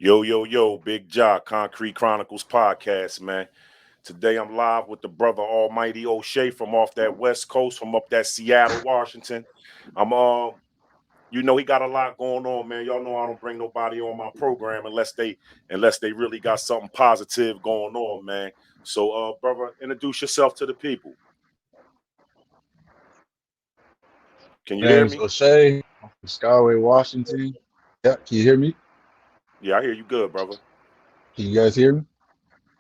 Yo, yo, yo, Big Jock, Concrete Chronicles podcast, man. Today I'm live with the brother Almighty O'Shea from off that West Coast, from up that Seattle, Washington. I'm he got a lot going on, man. Y'all know I don't bring nobody on my program unless they really got something positive going on, man. So brother, introduce yourself to the people. Can you hear Name's me? O'Shea. I'm from Skyway, Washington. Yeah, can you hear me? Yeah, I hear you good, brother. Can you guys hear me?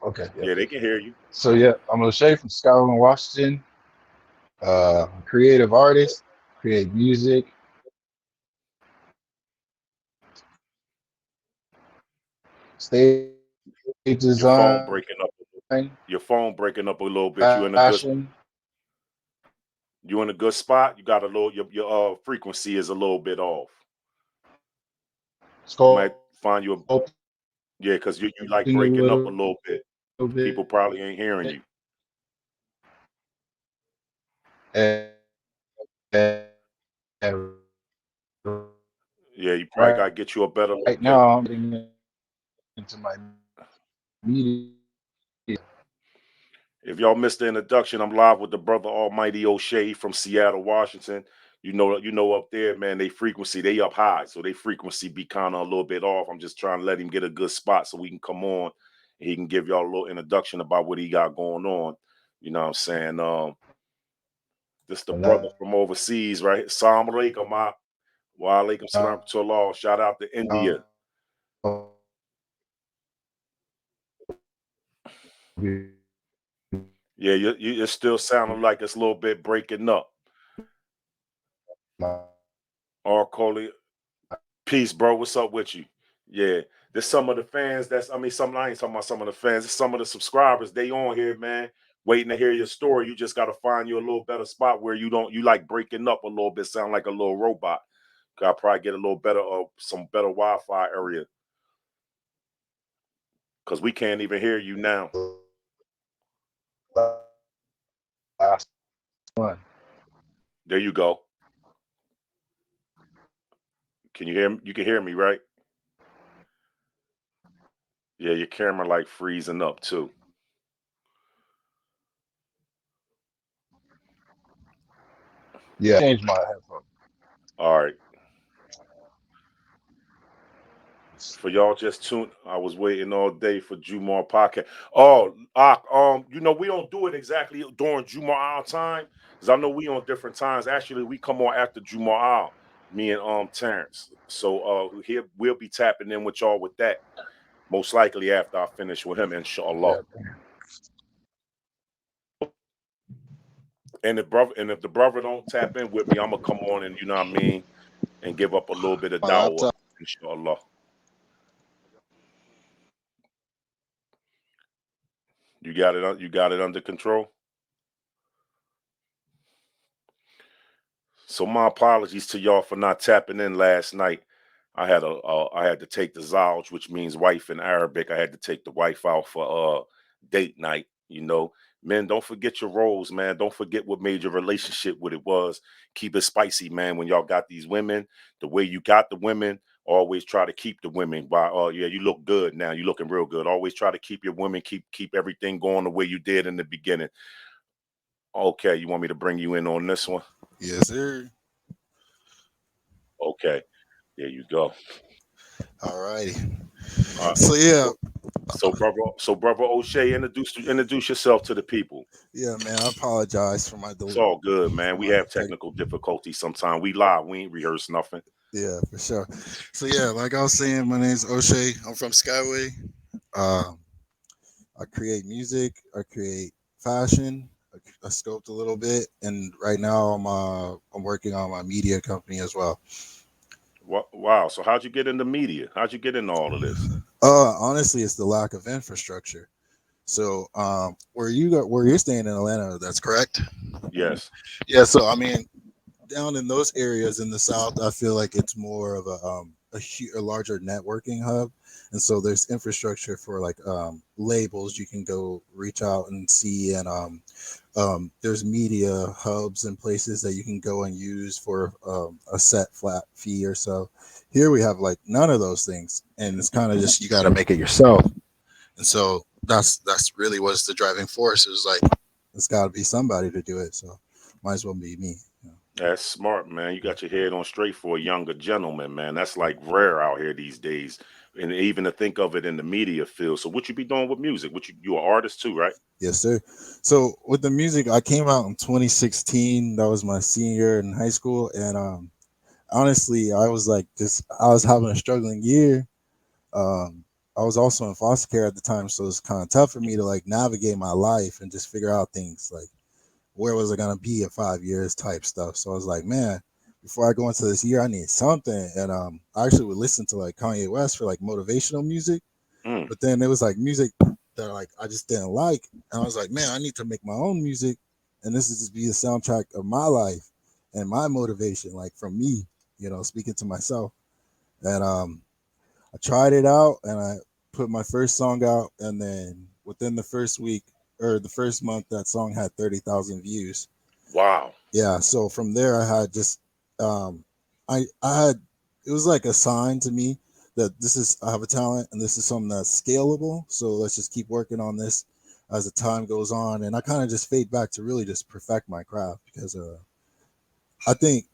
Okay, yeah. Yeah, they can hear you. So yeah, I'm O'Shea from Skyway, Washington. I'm a creative artist, create music, stage Your design, phone breaking up. Your phone breaking up a little bit. fashion. You in a good spot. You got a little your frequency is a little bit off. You might find you a Sculpting yeah, because you a like breaking up a little little bit. bit. People probably ain't hearing you. And, and Yeah, you probably right gotta get you a better location. now I'm getting into my media. If y'all missed the introduction, I'm live with the brother Almighty O'Shea from Seattle, Washington. You know up there, man, they frequency, they up high. So they frequency be kind of a little bit off. I'm just trying to let him get a good spot so we can come on and he can give y'all a little introduction about what he got going on. You know what I'm saying? This the brother from overseas, right? Assalamu alaikum, wa alaikum salam to Allah. Shout out to India. Yeah, you're still sounding like it's a little bit breaking up. Or Coley, peace, bro. What's up with you? Yeah, there's some of the fans. I ain't talking about some of the fans. It's some of the subscribers. They on here, man, waiting to hear your story. You just got to find you a little better spot where you like breaking up a little bit, sound like a little robot. Got to probably get a little better, some better Wi-Fi area, because we can't even hear you now. Last one. There you go. Can you hear me? You can hear me, right? Yeah, your camera like freezing up too. Yeah, change my headphone. All right. For y'all just tuned, I was waiting all day for Jumar podcast. Oh, we don't do it exactly during Jumar time because I know we on different times. Actually, we come on after Jumar, me and Terrence. So here we'll be tapping in with y'all with that most likely after I finish with him, inshallah. Yeah. And if the brother don't tap in with me, I'm gonna come on and you know what I mean and give up a little bit of My dawah, laptop. inshallah. You got it under control. So my apologies to y'all for not tapping in last night. I had to take the Zalj, which means wife in Arabic. I had to take the wife out for date night. Men, don't forget your roles, man. Don't forget what made your relationship what it was. Keep it spicy, man. When y'all got these women, the way you got the women, always try to keep the women. By yeah, you look good now. You looking real good. Always try to keep your women, keep everything going the way you did in the beginning. Okay, you want me to bring you in on this one? Yes, sir. Okay, there you go. All righty. Uh, So yeah, so, so brother O'Shea, introduce yourself to the people. yeah, man. I apologize for my It's all good, for man. We my have tech. technical difficulties sometimes. We live, we ain't rehearse nothing. Yeah, for sure. So yeah, like I was saying, my name's O'Shea. I'm from Skyway. Um, I create music. I create fashion. I sculpt a little bit, and right now I'm working on my media company as well. Wow. So how'd you get into media? How'd you get into all of this? Honestly, it's the lack of infrastructure. So where you're staying in Atlanta, that's correct. Yes. Yeah. So I mean, down in those areas in the South, I feel like it's more of a a larger networking hub, and so there's infrastructure for like labels you can go reach out and see, and there's media hubs and places that you can go and use for a set flat fee or so. Here we have like none of those things, and it's kind of just you got to make it yourself. And so that's really what's the driving force. It was like it's got to be somebody to do it, so might as well be me. You know? That's smart, man. You got your head on straight for a younger gentleman, man. That's like rare out here these days. And even to think of it in the media field. So what you be doing with music? What you an artist too, right? Yes, sir. So with the music, I came out in 2016. That was my senior year in high school, and honestly, I was like this. I was having a struggling year. Um, I was also in foster care at the time, so it's kind of tough for me to like navigate my life and just figure out things like where was I gonna be in 5 years type stuff. So I was like, man, before I go into this year, I need something. And I actually would listen to like Kanye West for like motivational music, Mm. but then there was like music that like I just didn't like, and I was like, man, I need to make my own music, and this is just be the soundtrack of my life and my motivation, like from me, speaking to myself. And I tried it out, and I put my first song out, and then within the first week or the first month, that song had 30,000 views. Wow. Yeah, so from there I had just um I had it was like a sign to me that this is I have a talent and this is something that's scalable. So let's just keep working on this as the time goes on, and I kind of just fade back to really just perfect my craft because I think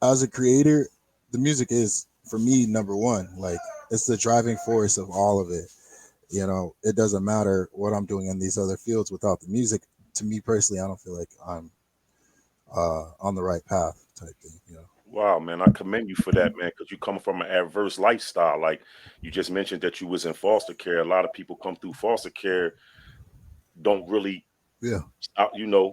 as a creator, the music is for me number one. Like it's the driving force of all of it. It doesn't matter what I'm doing in these other fields without the music. To me personally, I don't feel like I'm on the right path type thing. Wow, man. I commend you for that, man, because you come from an adverse lifestyle. Like you just mentioned that you was in foster care. A lot of people come through foster care, don't really Yeah,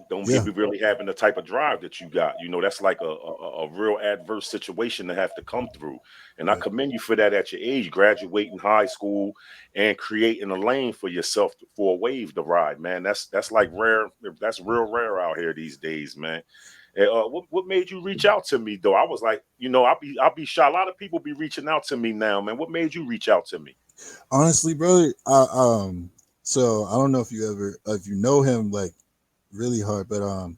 don't be yeah, really having the type of drive that you got. That's like a real adverse situation to have to come through. And I right. commend you for that at your age, graduating high school and creating a lane for yourself for a wave to ride, man. That's like rare. That's real rare out here these days, man. And, what made you reach out to me though? I was like, I'll be shy. A lot of people be reaching out to me now, man. What made you reach out to me? Honestly, brother, so I don't know if you know him like really hard, but I'm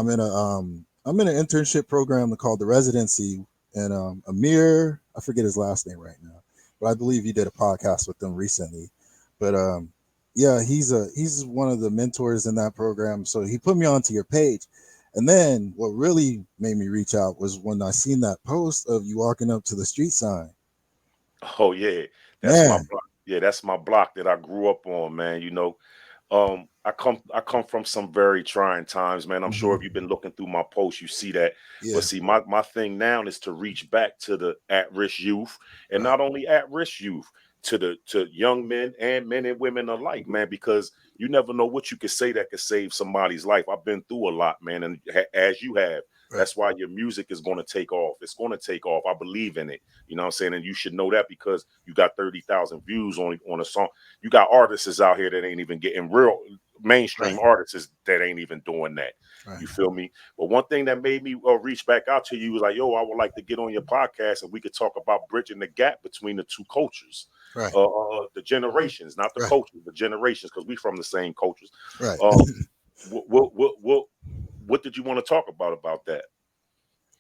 in an internship program called the residency, and Amir, I forget his last name right now, but I believe he did a podcast with them recently. But yeah, he's one of the mentors in that program, so he put me onto your page. And then what really made me reach out was when I seen that post of you walking up to the street sign. Oh yeah, that's my Man, block. Yeah, that's my block that I grew up on, man. I come from some very trying times, man. I'm sure hmm if you've been looking through my posts, you see that. But yeah, see, my thing now is to reach back to the at-risk youth, and right, not only at-risk youth, to young men and women alike, man, because you never know what you could say that could save somebody's life. I've been through a lot, man, and as you have. right, That's why your music is going to take off. It's going to take off. I believe in it. You know what I'm saying? And you should know that because you got 30,000 views on a song. You got artists out here that ain't even getting real mainstream right, artists that ain't even doing that. right, You feel me? But one thing that made me reach back out to you was like, yo, I would like to get on your podcast and we could talk about bridging the gap between the two cultures, right, the generations, not the right, cultures, the generations, because we from the same cultures. right. Um, what did you want to talk about that?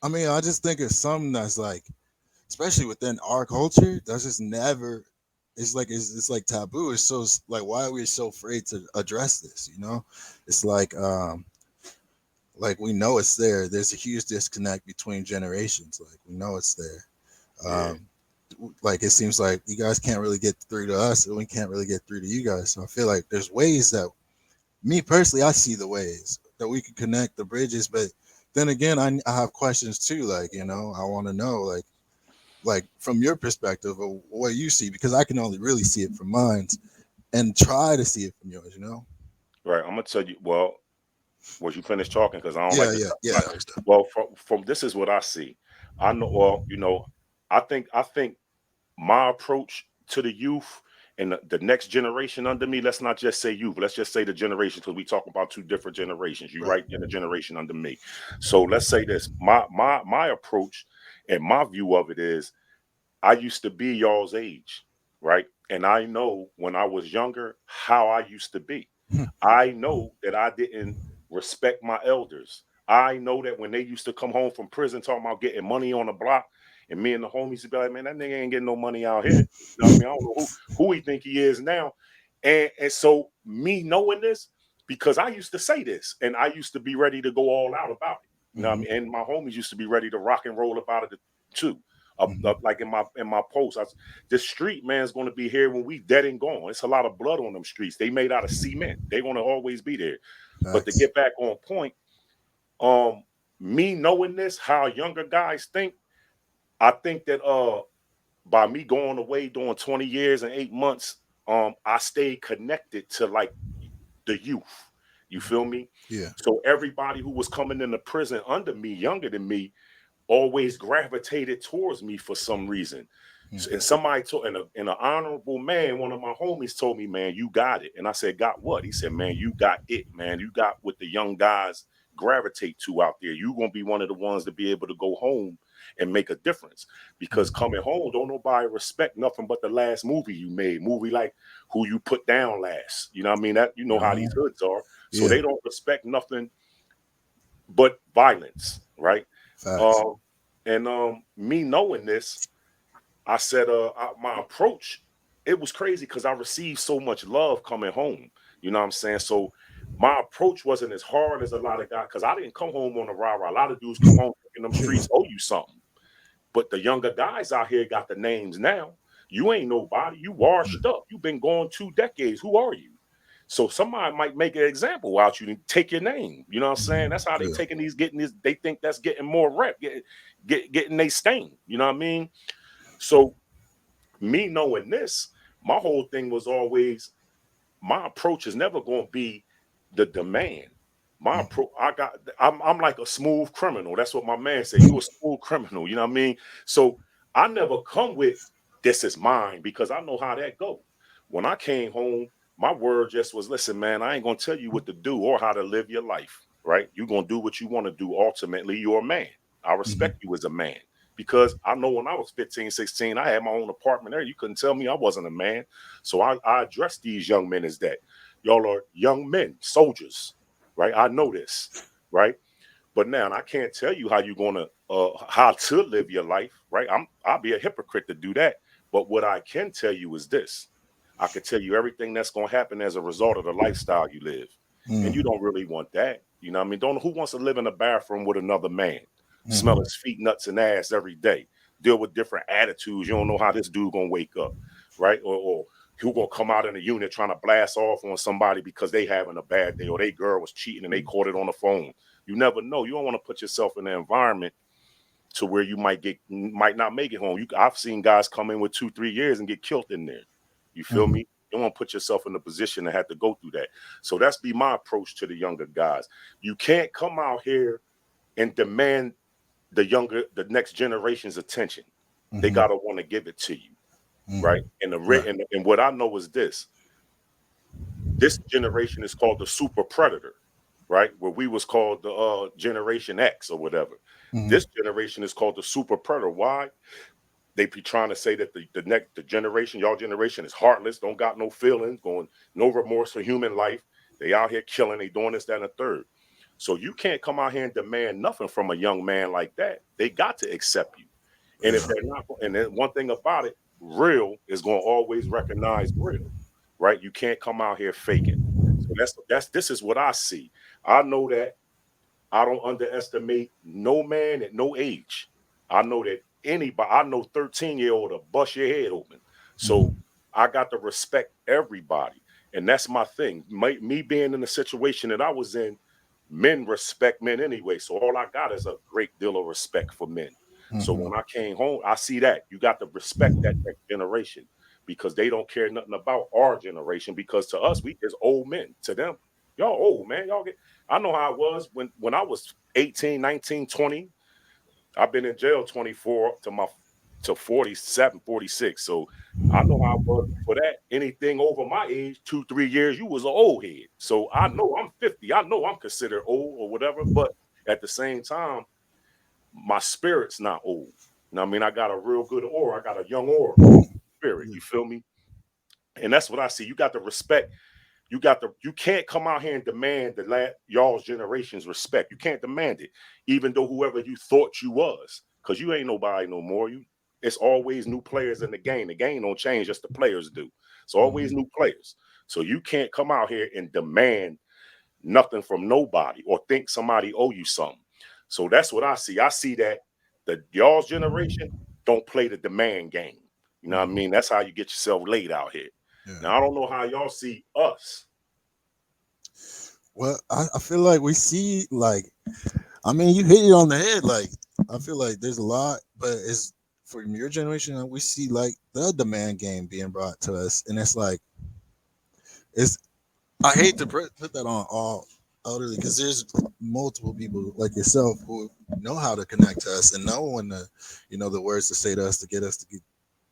I mean, I just think it's something that's like, especially within our culture, that's just never. It's like taboo. It's so like why are we so afraid to address this? It's like we know it's there. There's a huge disconnect between generations. Like we know it's there. Yeah, Um, like it seems like you guys can't really get through to us, and we can't really get through to you guys. So I feel like there's ways that me personally, I see the ways that we can connect the bridges, but then again, I have questions too. Like, I want to know, like from your perspective of what you see, because I can only really see it from mine and try to see it from yours. right. I'm gonna tell you. Well, was you finished talking? Because I don't like Yeah, to yeah, talk yeah. about. Well, from this is what I see. I know. Well, I think my approach to the youth and the next generation under me. Let's not just say youth. Let's just say the generation because we talk about two different generations. You Right, right in the generation under me. So let's say this. My approach and my view of it is I used to be y'all's age, right? And I know when I was younger how I used to be. I know that I didn't respect my elders. I know that when they used to come home from prison talking about getting money on the block, and me and the homies would be like, man, that nigga ain't getting no money out here. You know what I mean? I don't know who he think he is now. And so me knowing this, because I used to say this and I used to be ready to go all out about it. You know what I mean? And my homies used to be ready to rock and roll about it too. Up like in my post, this street man's going to be here when we dead and gone. It's a lot of blood on them streets. They made out of cement. They're going to always be there. But to Facts. get back on point, um, me knowing this, how younger guys think, I think that by me going away doing 20 years and 8 months, I stayed connected to like the youth. You feel me? Yeah. So everybody who was coming into prison under me, younger than me, always gravitated towards me for some reason. And somebody told, and an honorable man, one of my homies told me, man, you got it. And I said, got what? He said, man, you got it, man. You got what the young guys gravitate to out there. You're going to be one of the ones to be able to go home and make a difference. Because coming home, don't nobody respect nothing but the last movie you made. Movie like Who You Put Down Last. You know what I mean? That, you know how these hoods are. So Yeah. they don't respect nothing but violence, right? Facts. Um, and me knowing this, I said, my approach, it was crazy because I received so much love coming home. You know what I'm saying? So my approach wasn't as hard as a lot of guys because I didn't come home on a rah-rah. A lot of dudes come home in them streets owe you something. But the younger guys out here got the names now. You ain't nobody. You washed up. You've been gone 2 decades. Who are you? So somebody might make an example out you and take your name. You know what I'm saying? That's how they Yeah. taking these, getting this. They think that's getting more rep, getting they stain. You know what I mean? So me knowing this, my whole thing was always my approach is never going to be the demand. My approach, I'm like a smooth criminal. That's what my man said. You a smooth criminal. You know what I mean? So I never come with this is mine because I know how that go. When I came home, my word just was, listen, man, I ain't gonna tell you what to do or how to live your life. Right? You're gonna do what you want to do. Ultimately, you're a man. I respect you as a man because I know when I was 15, 16, I had my own apartment there. You couldn't tell me I wasn't a man. So I address these young men as that. Y'all are young men, soldiers, right? I know this, right? But now I can't tell you how you're gonna how to live your life, right? I'll be a hypocrite to do that. But what I can tell you is this. I can tell you everything that's gonna happen as a result of the lifestyle you live. And you don't really want that. You know what I mean? Don't who wants to live in a bathroom with another man, smell his feet, nuts, and ass every day, deal with different attitudes. You don't know how this dude gonna wake up, right? Or who gonna come out in a unit trying to blast off on somebody because they having a bad day or they girl was cheating and they caught it on the phone. You never know. You don't want to put yourself in an environment to where you might not make it home. I've seen guys come in with 2-3 years and get killed in there. You feel me? You don't want to put yourself in a position to have to go through that. So that's be my approach to the younger guys. You can't come out here and demand the next generation's attention. They gotta want to give it to you, right? And Right. and what I know is this generation is called the super predator, right? Where we was called the generation X or whatever. This generation is called the super predator. Why? They be trying to say that the generation, y'all generation, is heartless, don't got no feelings, going no remorse for human life. They out here killing, they doing this, that, and the third. So you can't come out here and demand nothing from a young man like that. They got to accept you. And if they're not, and then one thing about it, real is going to always recognize real, right? You can't come out here faking. So that's this is what I see. I know that I don't underestimate no man at no age. I know that anybody, I know 13-year-old will bust your head open. So I got to respect everybody. And that's my thing. Me being in the situation that I was in, men respect men anyway. So all I got is a great deal of respect for men. So when I came home, I see that. You got to respect that next generation because they don't care nothing about our generation. Because to us, we just old men. To them, y'all old, man. Y'all get I know how I was when I was 18, 19, 20. I've been in jail 24 to 47, 46. So I know how I was for that. Anything over my age, 2, 3 years, you was an old head. So I know I'm 50. I know I'm considered old or whatever, but at the same time, my spirit's not old. Now, I mean, I got a real good aura. I got a young aura spirit. Yeah. You feel me? And that's what I see. You got to respect. You can't come out here and demand the y'all's generation's respect. You can't demand it, even though whoever you thought you was, because you ain't nobody no more. It's always new players in the game. The game don't change, just the players do. It's always Mhm. new players. So you can't come out here and demand nothing from nobody or think somebody owe you something. So that's what I see. I see that the y'all's generation don't play the demand game. You know what I Mhm. mean? That's how you get yourself laid out here. Yeah. Now I don't know how y'all see us. Well, I feel like we see like I mean you hit it on the head. Like I feel like there's a lot, but it's from your generation we see like the demand game being brought to us, and it's like it's I hate to put that on all elderly because there's multiple people like yourself who know how to connect to us and know when the the words to say to us to get us to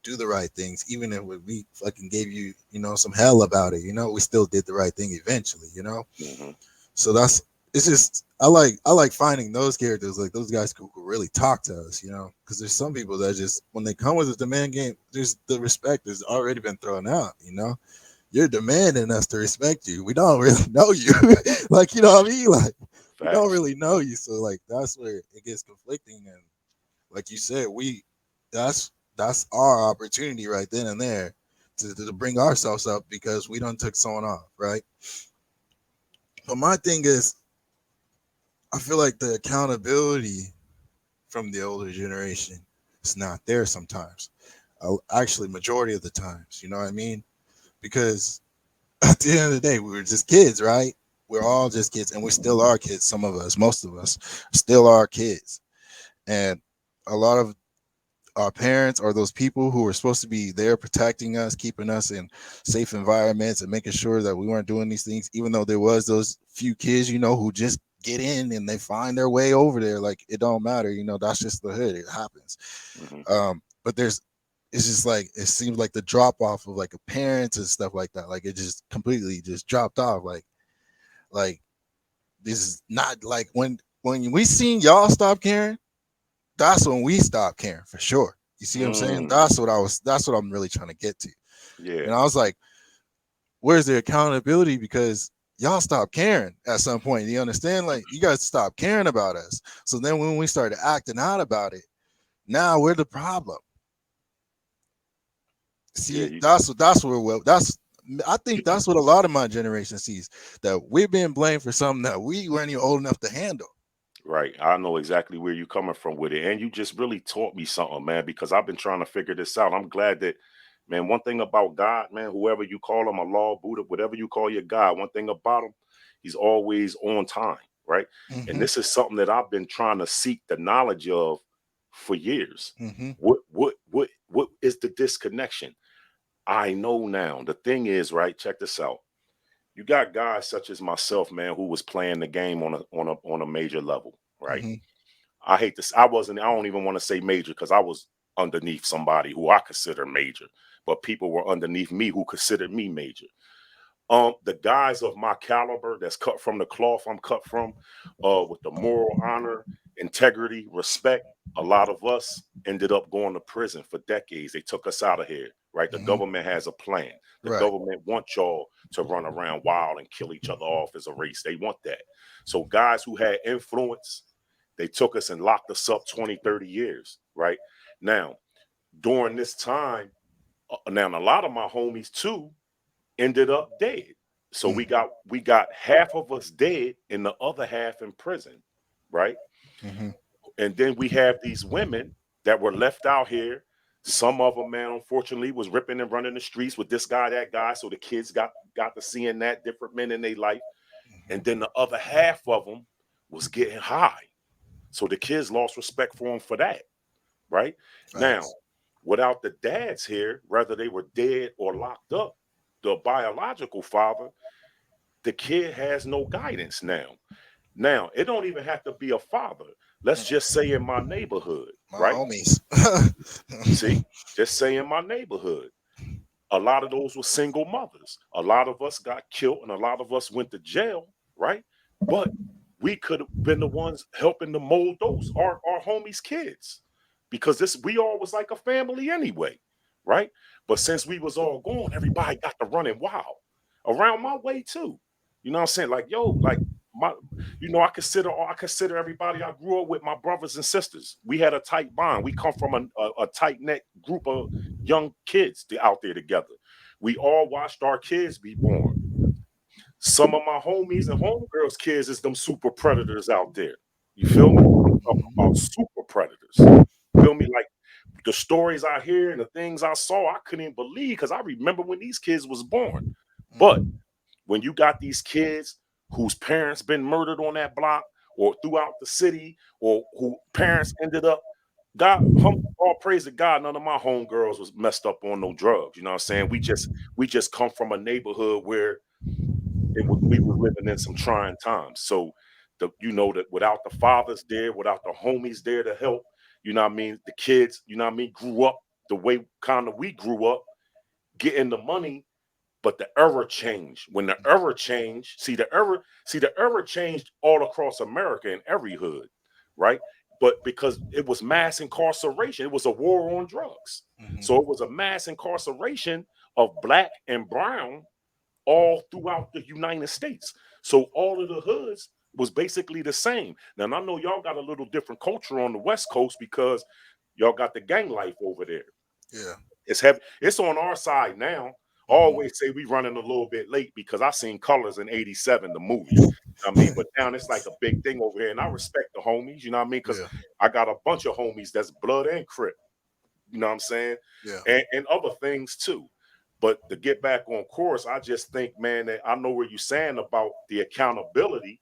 do the right things, even if we fucking gave you some hell about it. We still did the right thing eventually. Hmm. So that's it's just I like finding those characters like those guys who really talk to us. Because there's some people that just when they come with a demand game, there's the respect has already been thrown out. You're demanding us to respect you. We don't really know you. Like, you know what I mean? Like, we don't Facts. really know you. So, like, that's where it gets conflicting. And like you said, that's our opportunity right then and there to bring ourselves up because we done took someone off, right? But my thing is, I feel like the accountability from the older generation is not there sometimes. Actually, majority of the times, you know what I mean? Because at the end of the day, we were just kids, right? We're all just kids, and we still are kids. Some of us, most of us, still are kids. And a lot of our parents are those people who were supposed to be there protecting us, keeping us in safe environments, and making sure that we weren't doing these things. Even though there was those few kids, who just get in and they find their way over there. Like it don't matter, that's just the hood. It happens. Hmm. But it's just like it seems like the drop off of like a parents and stuff like that. Like it just completely just dropped off. Like this is not like when we seen y'all stop caring. That's when we stopped caring for sure. You see what I'm saying? Mm. That's what I'm really trying to get to. Yeah. And I was like, where's the accountability? Because y'all stopped caring at some point. You understand? Like you guys stopped caring about us. So then when we started acting out about it, now we're the problem. Yeah. See, that's where that's I think that's what a lot of my generation sees that we're being blamed for something that we weren't even old enough to handle. Right. I know exactly where you're coming from with it. And you just really taught me something, man, because I've been trying to figure this out. I'm glad that, man, one thing about God, man, whoever you call him, Allah, Buddha, whatever you call your God, one thing about him, he's always on time. Right. And Mm-hmm. this is something that I've been trying to seek the knowledge of for years. Mm-hmm. What is the disconnection? I know now. The thing is, right, check this out. You got guys such as myself, man, who was playing the game on a major level, right? Mm-hmm. I hate this. I don't even want to say major because I was underneath somebody who I consider major, but people were underneath me who considered me major. The guys of my caliber that's cut from the cloth I'm cut from, with the moral honor, integrity, respect, a lot of us ended up going to prison for decades. They took us out of here, right? The Mm-hmm. government has a plan. The Right. government wants y'all to run around wild and kill each other off as a race. They want that. So guys who had influence, they took us and locked us up 20, 30 years, right? Now, during this time, now a lot of my homies too ended up dead. So we got half of us dead and the other half in prison, right? Mm-hmm. And then we have these women that were left out here. Some of them, man, unfortunately, was ripping and running the streets with this guy, that guy. So the kids got to seeing that different men in their life. And then the other half of them was getting high. So the kids lost respect for them for that, right? Now, Facts. without the dads here, whether they were dead or locked up, the biological father, the kid has no guidance now. Now, it don't even have to be a father. Let's just say in my neighborhood, My right? homies. See, just say in my neighborhood, a lot of those were single mothers. A lot of us got killed and a lot of us went to jail, right? But we could have been the ones helping to mold those our homies' kids because this we all was like a family anyway, right? But since we was all gone, everybody got to running wild around my way too. You know what I'm saying? Like, yo, like my, I consider everybody I grew up with my brothers and sisters. We had a tight bond. We come from a tight knit group of young kids out there together. We all watched our kids be born. Some of my homies and homegirls' kids is them super predators out there. You feel me? I'm talking about super predators. Feel me? Like the stories I hear and the things I saw, I couldn't even believe because I remember when these kids was born. But Mm. when you got these kids whose parents been murdered on that block or throughout the city, or who parents ended up, all praise to God, none of my homegirls was messed up on no drugs. You know what I'm saying? We just come from a neighborhood where we were living in some trying times. So that without the fathers there, without the homies there to help, you know what I mean, the kids, you know what I mean, grew up the way kind of we grew up, getting the money. But the era changed. When the era changed, see the era changed all across America in every hood, right? But because it was mass incarceration, it was a war on drugs. So Mhm. it was a mass incarceration of black and brown all throughout the United States. So all of the hoods was basically the same. Now I know y'all got a little different culture on the West Coast because y'all got the gang life over there. Yeah. It's heavy. It's on our side now. I Mhm. always say we running a little bit late because I seen Colors in '87, the movie. I mean, but now it's like a big thing over here, and I respect the homies. You know what I mean? Because Yeah. I got a bunch of homies that's blood and crip. You know what I'm saying? Yeah. And other things too. But to get back on course, I just think, man, that I know where you're saying about the accountability,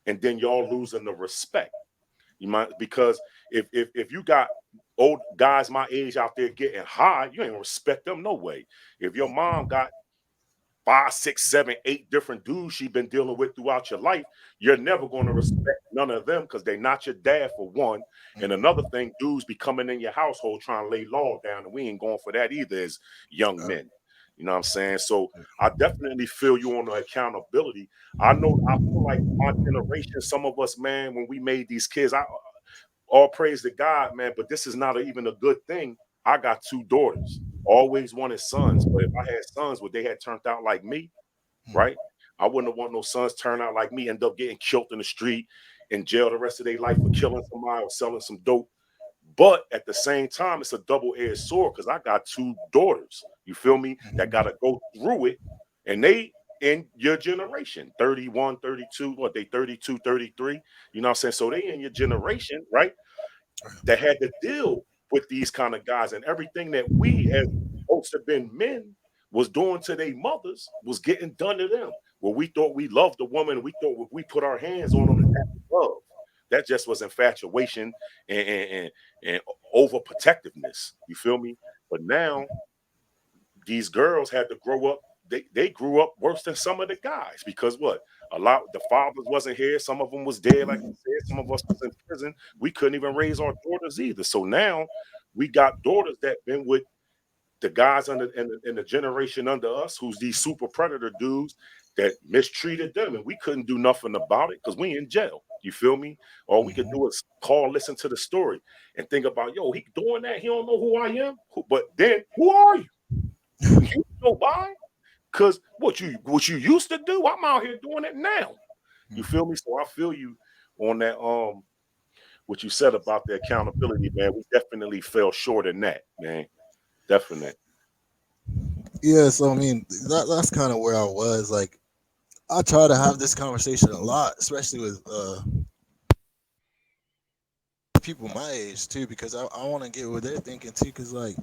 and then y'all losing the respect. You might because if you got old guys my age out there getting high, you ain't gonna respect them no way. If your mom got five, six, seven, eight different dudes she been dealing with throughout your life, you're never going to respect none of them because they're not your dad for one. And another Mhm. thing, dudes be coming in your household trying to lay law down, and we ain't going for that either as young Uh, men. You know what I'm saying? So I definitely feel you on the accountability. I feel like my generation, some of us, man, when we made these kids, I all praise to God, man. But this is not even a good thing. I got two daughters. Always wanted sons, but if I had sons, would they had turned out like me? mhm. Right? I wouldn't have want no sons turn out like me, end up getting killed in the street, in jail the rest of their life for killing somebody or selling some dope. But at the same time, it's a double-edged sword because I got two daughters. You feel me? That got Mhm. to go through it, and they in your generation, 31, 32, what they 32, 33. You know what I'm saying? So they in your generation, right? That had to deal with these kind of guys, and everything that we as folks have been men was doing to their mothers was getting done to them. Well, we thought we loved the woman, we thought if we put our hands on them, that was love. That just was infatuation and overprotectiveness. You feel me? But now these girls had to grow up. They grew up worse than some of the guys because what? A lot the fathers wasn't here. Some of them was dead, like you said. Some of us was in prison. We couldn't even raise our daughters either. So now we got daughters that been with the guys under in the generation under us, who's these super predator dudes that mistreated them, and we couldn't do nothing about it because we in jail. You feel me? All we could Mhm. do is call, listen to the story, and think about, yo, he doing that. He don't know who I am. But then, who are you? You know why? Because what you used to do, I'm out here doing it now. You Mhm. feel me? So I feel you on that. What you said about the accountability, man. We definitely fell short in that, man. Definite. Yeah. So I mean, that's kind of where I was. Like, I try to have this conversation a lot, especially with people my age too, because I want to get what they're thinking too. Because like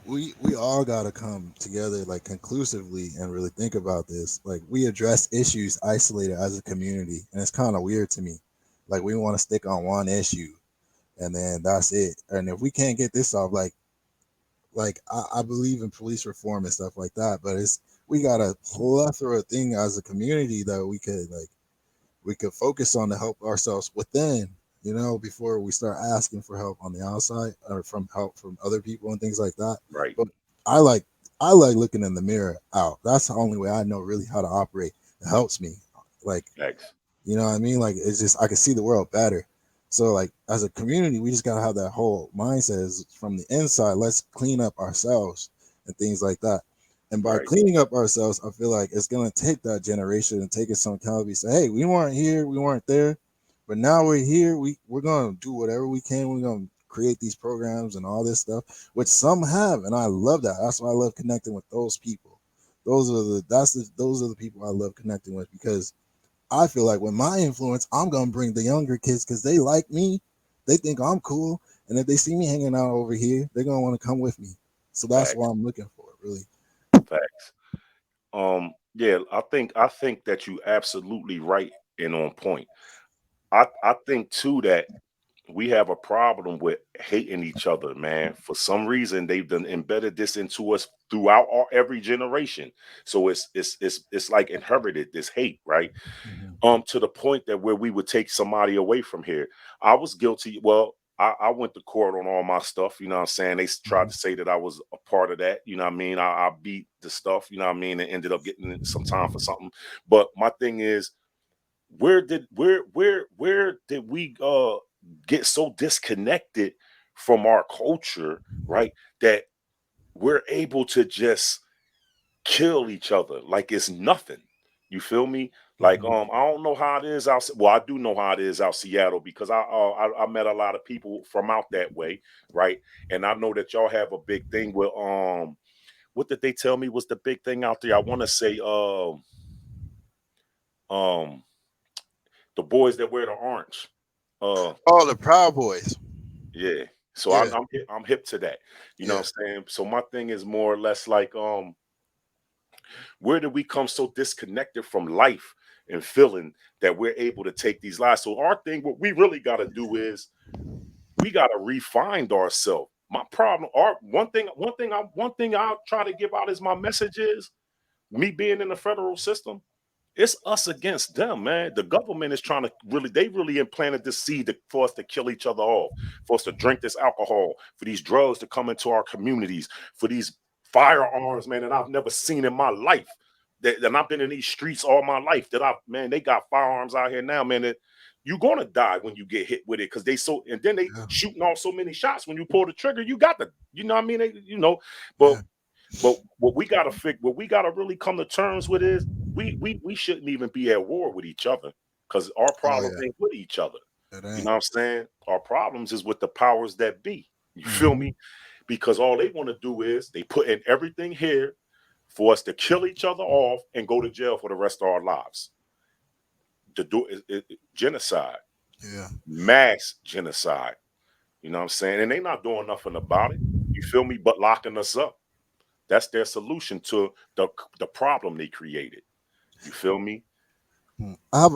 we all got to come together like conclusively and really think about this. Like, we address issues isolated as a community, and it's kind of weird to me. Like, we want to stick on one issue and then that's it. And if we can't get this off, I believe in police reform and stuff like that, but it's we got a plethora of thing as a community that we could focus on to help ourselves within, before we start asking for help on the outside or from help from other people and things like that. Right. But I like I like looking in the mirror out. That's the only way I know really how to operate. It helps me. Like, Thanks. you know what I mean? Like, it's just I can see the world better. So like as a community, we just gotta have that whole mindset is from the inside. Let's clean up ourselves and things like that. And by Right. cleaning up ourselves, I feel like it's gonna take that generation and take it some accountability. Say, hey, we weren't here, we weren't there, but now we're here. We're gonna do whatever we can. We're gonna create these programs and all this stuff, which some have, and I love that. That's why I love connecting with those people. Those are the people I love connecting with because I feel like with my influence, I'm gonna bring the younger kids because they like me, they think I'm cool, and if they see me hanging out over here, they're gonna want to come with me. So that's what Facts. I'm looking for, really. Facts. Yeah, I think that you absolutely right and on point. I think too that we have a problem with hating each other, man. For some reason, they've done embedded this into us throughout every generation. So it's like inherited this hate, right? Hmm. To the point that where we would take somebody away from here. I was guilty. Well, I went to court on all my stuff. You know what I'm saying? They tried Hmm. to say that I was a part of that. You know what I mean? I beat the stuff. You know what I mean? And ended up getting some time for something. But my thing is, where did we get so disconnected from our culture, right? That we're able to just kill each other like it's nothing. You feel me? Like Hmm. I don't know how it is out. Well, I do know how it is out Seattle because I met a lot of people from out that way, right? And I know that y'all have a big thing with what did they tell me was the big thing out there? I want to say um the boys that wear the orange. Uh Oh, the Proud Boys. yeah. So Yeah, I'm hip to that. You know yeah, what I'm saying? So my thing is more or less like where did we come so disconnected from life and feeling that we're able to take these lives? So our thing, what we really got to do is we got to refine ourselves. My problem, our one thing I'll try to give out is my message is me being in the federal system. It's us against them, man. The government is trying to really, they really implanted this seed for us to kill each other off, for us to drink this alcohol, for these drugs to come into our communities, for these firearms, man, that I've never seen in my life. And I've been in these streets all my life. Man, they got firearms out here now, man. That you're gonna die when you get hit with it because they so and then they yeah, shooting off so many shots when you pull the trigger. You got the, you know what I mean? But yeah. what we gotta what we gotta really come to terms with is we shouldn't even be at war with each other because our Oh problems yeah, ain't with each other. it You ain't. know what I'm saying? Our problems is with the powers that be. You feel Hmm. me? Because all they want to do is they put in everything here for us to kill each other off and go to jail for the rest of our lives. To do genocide, Yeah. mass genocide. You know what I'm saying? And they not doing nothing about it. You feel me? But locking us up. That's their solution to the problem they created. You feel me?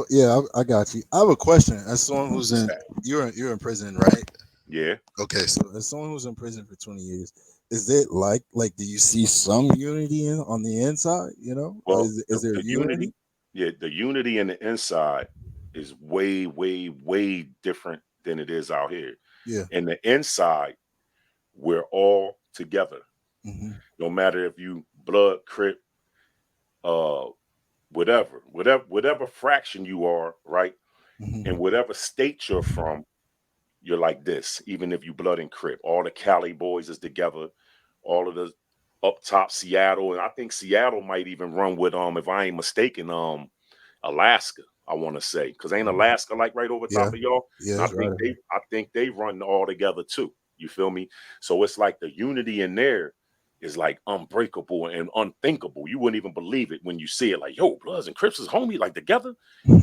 Yeah, I got you. I have a question. As someone who's What's in, that? you're in prison, right? Yeah. Okay, so as someone who's in prison for 20 years, is it like do you see some unity on the inside? Well, Is there the unity, unity? yeah, the unity in the inside is way, way, way different than it is out here. Yeah. In the inside, we're all together. Hmm. No matter if you blood, crip, uh, whatever fraction you are, right? In Hmm. whatever state you're from, you're like this, even if you blood and crip. All the Cali boys is together, all of the up top Seattle, and I think Seattle might even run with if I ain't mistaken, Alaska, I want to say, because ain't Alaska like right over Yeah. top of y'all? Yeah, And it's right here. I think they run all together too. You feel me? So it's like the unity in there is like unbreakable and unthinkable. You wouldn't even believe it when you see it. Like, yo, Bloods and Crips is homie, like together.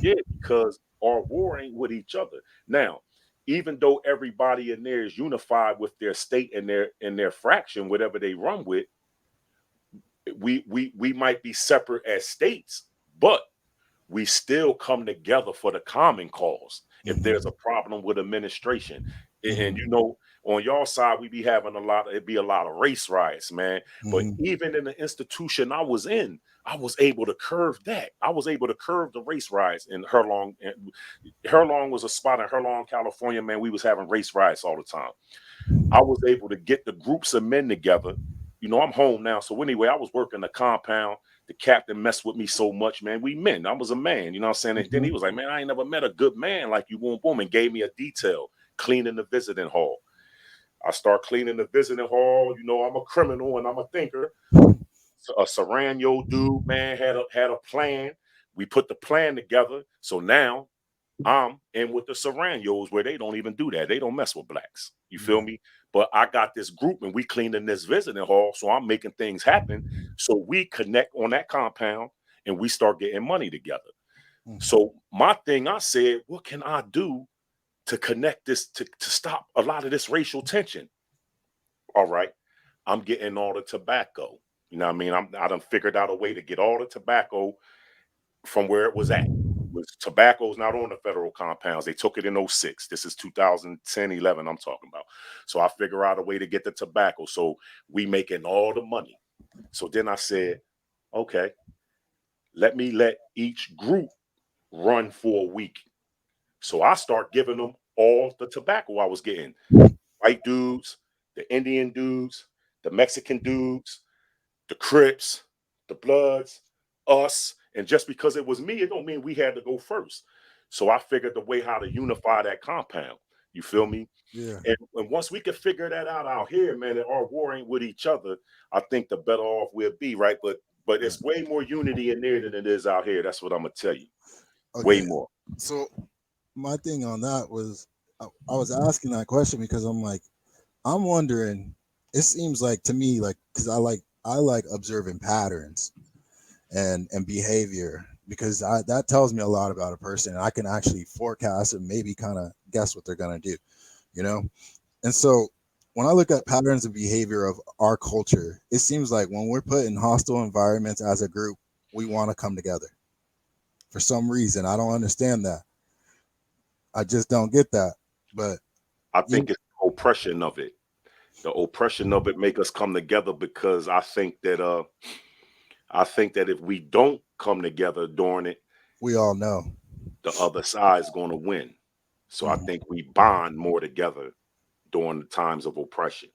Yeah, because our war ain't with each other. Now, even though everybody in there is unified with their state and their fraction, whatever they run with, we might be separate as states, but we still come together for the common cause if there's a Hmm. problem with administration. And Hmm. on your side, we be having it'd be a lot of race riots, man. But Hmm. even in the institution I was in, I was able to curve that. I was able to curve the race riots in Herlong. And Herlong was a spot in Herlong, California, man. We was having race riots all the time. I was able to get the groups of men together, I'm home now. So anyway, I was working the compound. The captain messed with me so much, man. We men. I was a man, you know what I'm saying? And then he was like, man, I ain't never met a good man like you, boom, boom, and gave me a detail, cleaning the visiting hall. I start cleaning the visiting hall. I'm a criminal and I'm a thinker. So a Serrano dude, man, had a plan. We put the plan together. So now I'm in with the Serranos where they don't even do that. They don't mess with blacks. You feel me? But I got this group and we cleaning this visiting hall. So I'm making things happen. So we connect on that compound and we start getting money together. So my thing, I said, what can I do to connect this to stop a lot of this racial tension? All right. I'm getting all the tobacco. You know what I mean? I done figured out a way to get all the tobacco from where it was at. Tobacco's not on the federal compounds. They took it in '06. This is 2010, 11 I'm talking about. So I figure out a way to get the tobacco. So we making all the money. So then I said, okay, let me let each group run for a week. So I start giving them all the tobacco I was getting. White dudes, the Indian dudes, the Mexican dudes, the Crips, the Bloods, us. And just because it was me, it don't mean we had to go first. So I figured the way how to unify that compound. You feel me? Yeah. And once we can figure that out here, man, and our warring with each other, I think the better off we'll be, right? But it's way more unity in there than it is out here. That's what I'm gonna tell you. Way Okay. more. So my thing on that was I was asking that question because I'm wondering. It seems like to me like because I like observing patterns and behavior because that tells me a lot about a person and I can actually forecast and maybe kind of guess what they're gonna do, you know. And so when I look at patterns of behavior of our culture, it seems like when we're put in hostile environments as a group, we want to come together. For some reason, I don't understand that. I just don't get that. But I you think it's the oppression of it. The oppression of it make us come together because I think that if we don't come together during it, we all know. the other side is going to win. So I Mhm, think we bond more together during the times of oppression.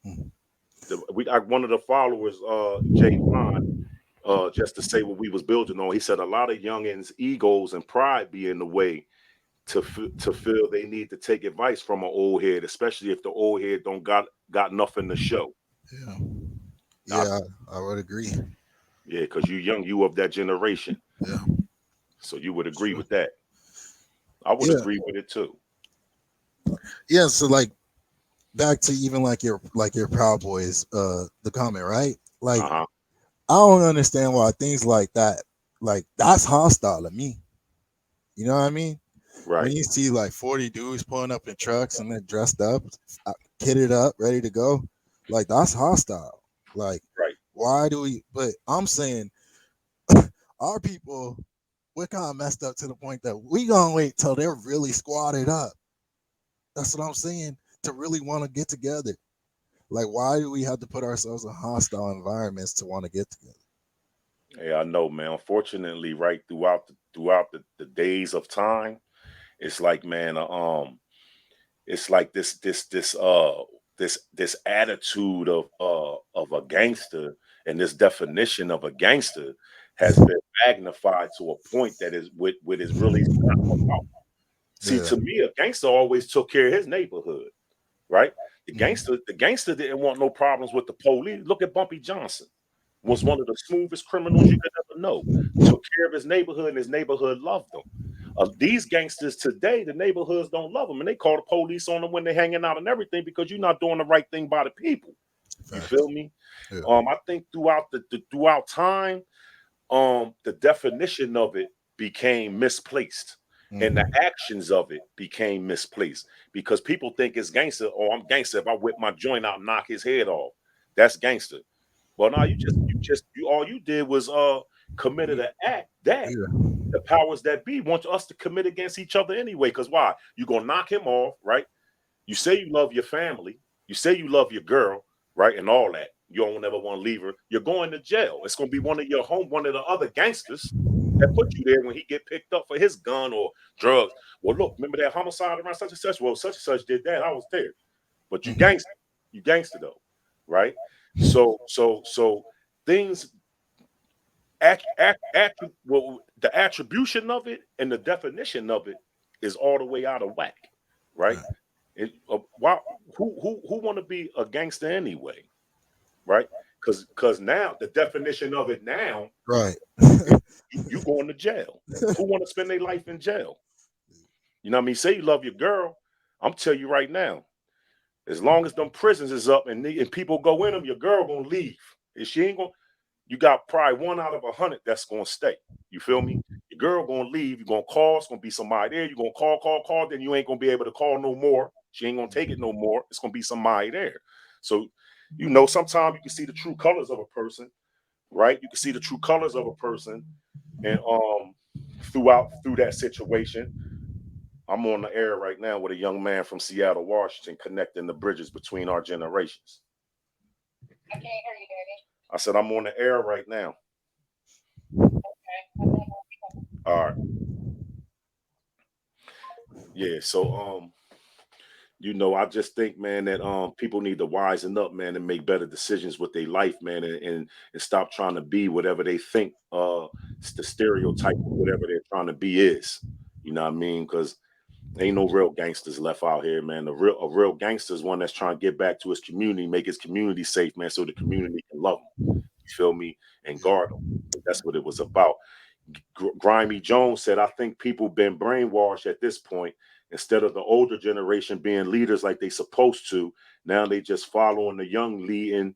mhm. One of the followers, Jay Vaughn, just to say what we was building on, he said a lot of youngins' egos and pride be in the way to feel they need to take advice from an old head, especially if the old head don't got nothing to show. Yeah, I, yeah, I would agree. yeah, because you young, you of that generation, Yeah, so you would agree sure. with that. I would Yeah, agree with it too. yeah. So like back to even like your Proud Boys, the comment, right? Like Uh huh. I don't understand why things like that, like that's hostile to me. You know what I mean? When Right. you see like 40 dudes pulling up in trucks and they're dressed up, kitted up, ready to go, like that's hostile. Like, Right. why do we? But I'm saying our people, we're kind of messed up to the point that we gonna wait till they're really squatted up. That's what I'm saying to really want to get together. Like, why do we have to put ourselves in hostile environments to want to get together? Yeah, I know, man. Unfortunately, right throughout the days of time, it's like, man, it's like this attitude of a gangster and this definition of a gangster has been magnified to a point that is what is really not about. See, Yeah. to me, a gangster always took care of his neighborhood, right? The Mhm. gangster, the gangster didn't want no problems with the police. Look at Bumpy Johnson. Was one of the smoothest criminals you could ever know. Took care of his neighborhood, and his neighborhood loved him. These gangsters today, the neighborhoods don't love them, and they call the police on them when they're hanging out and everything because you're not doing the right thing by the people. You feel Facts. me? Yeah. I think throughout time, the definition of it became misplaced, and the Mhm. actions of it became misplaced because people think it's gangster. Oh, I'm gangster if I whip my joint out and knock his head off. That's gangster. Well, no, you all you did was committed an act that Yeah. the powers that be want us to commit against each other anyway. Because why? You're gonna knock him off, right? You say you love your family, you say you love your girl, right? And all that. You don't ever want to leave her. You're going to jail. It's gonna be one of the other gangsters that put you there when he get picked up for his gun or drugs. Well, look, remember that homicide around such and such? Well, such and such did that. I was there. But Mhm. you gangster though, right? So things well, the attribution of it and the definition of it is all the way out of whack, right? Right. Why who want to be a gangster anyway, right? Because now the definition of it now Right. is you going to jail. Who want to spend their life in jail? You know what I mean? Say you love your girl. I'm tell you right now, as long as them prisons is up and people go in them, your girl gonna leave. If she ain't gonna, you got probably 1 out of 100 that's gonna stay. You feel me? Your girl gonna leave. You're gonna call. It's gonna be somebody there. You're gonna call. Then you ain't gonna be able to call no more. She ain't gonna take it no more. It's gonna be somebody there. So, sometimes you can see the true colors of a person, right? You can see the true colors of a person, and through that situation. I'm on the air right now with a young man from Seattle, Washington, connecting the bridges between our generations. I can't hear you, Daddy. I said I'm on the air right now. All right. Yeah. So I just think, man, that people need to wisen up, man, and make better decisions with their life, man, and stop trying to be whatever they think the stereotype of whatever they're trying to be is. You know what I mean? Because ain't no real gangsters left out here, man. A real gangster is one that's trying to get back to his community, make his community safe, man, so the community can love him. You feel me? And Yeah. guard him. That's what it was about. Grimy Jones said, I think people been brainwashed at this point. Instead of the older generation being leaders like they supposed to, now they just following the young leading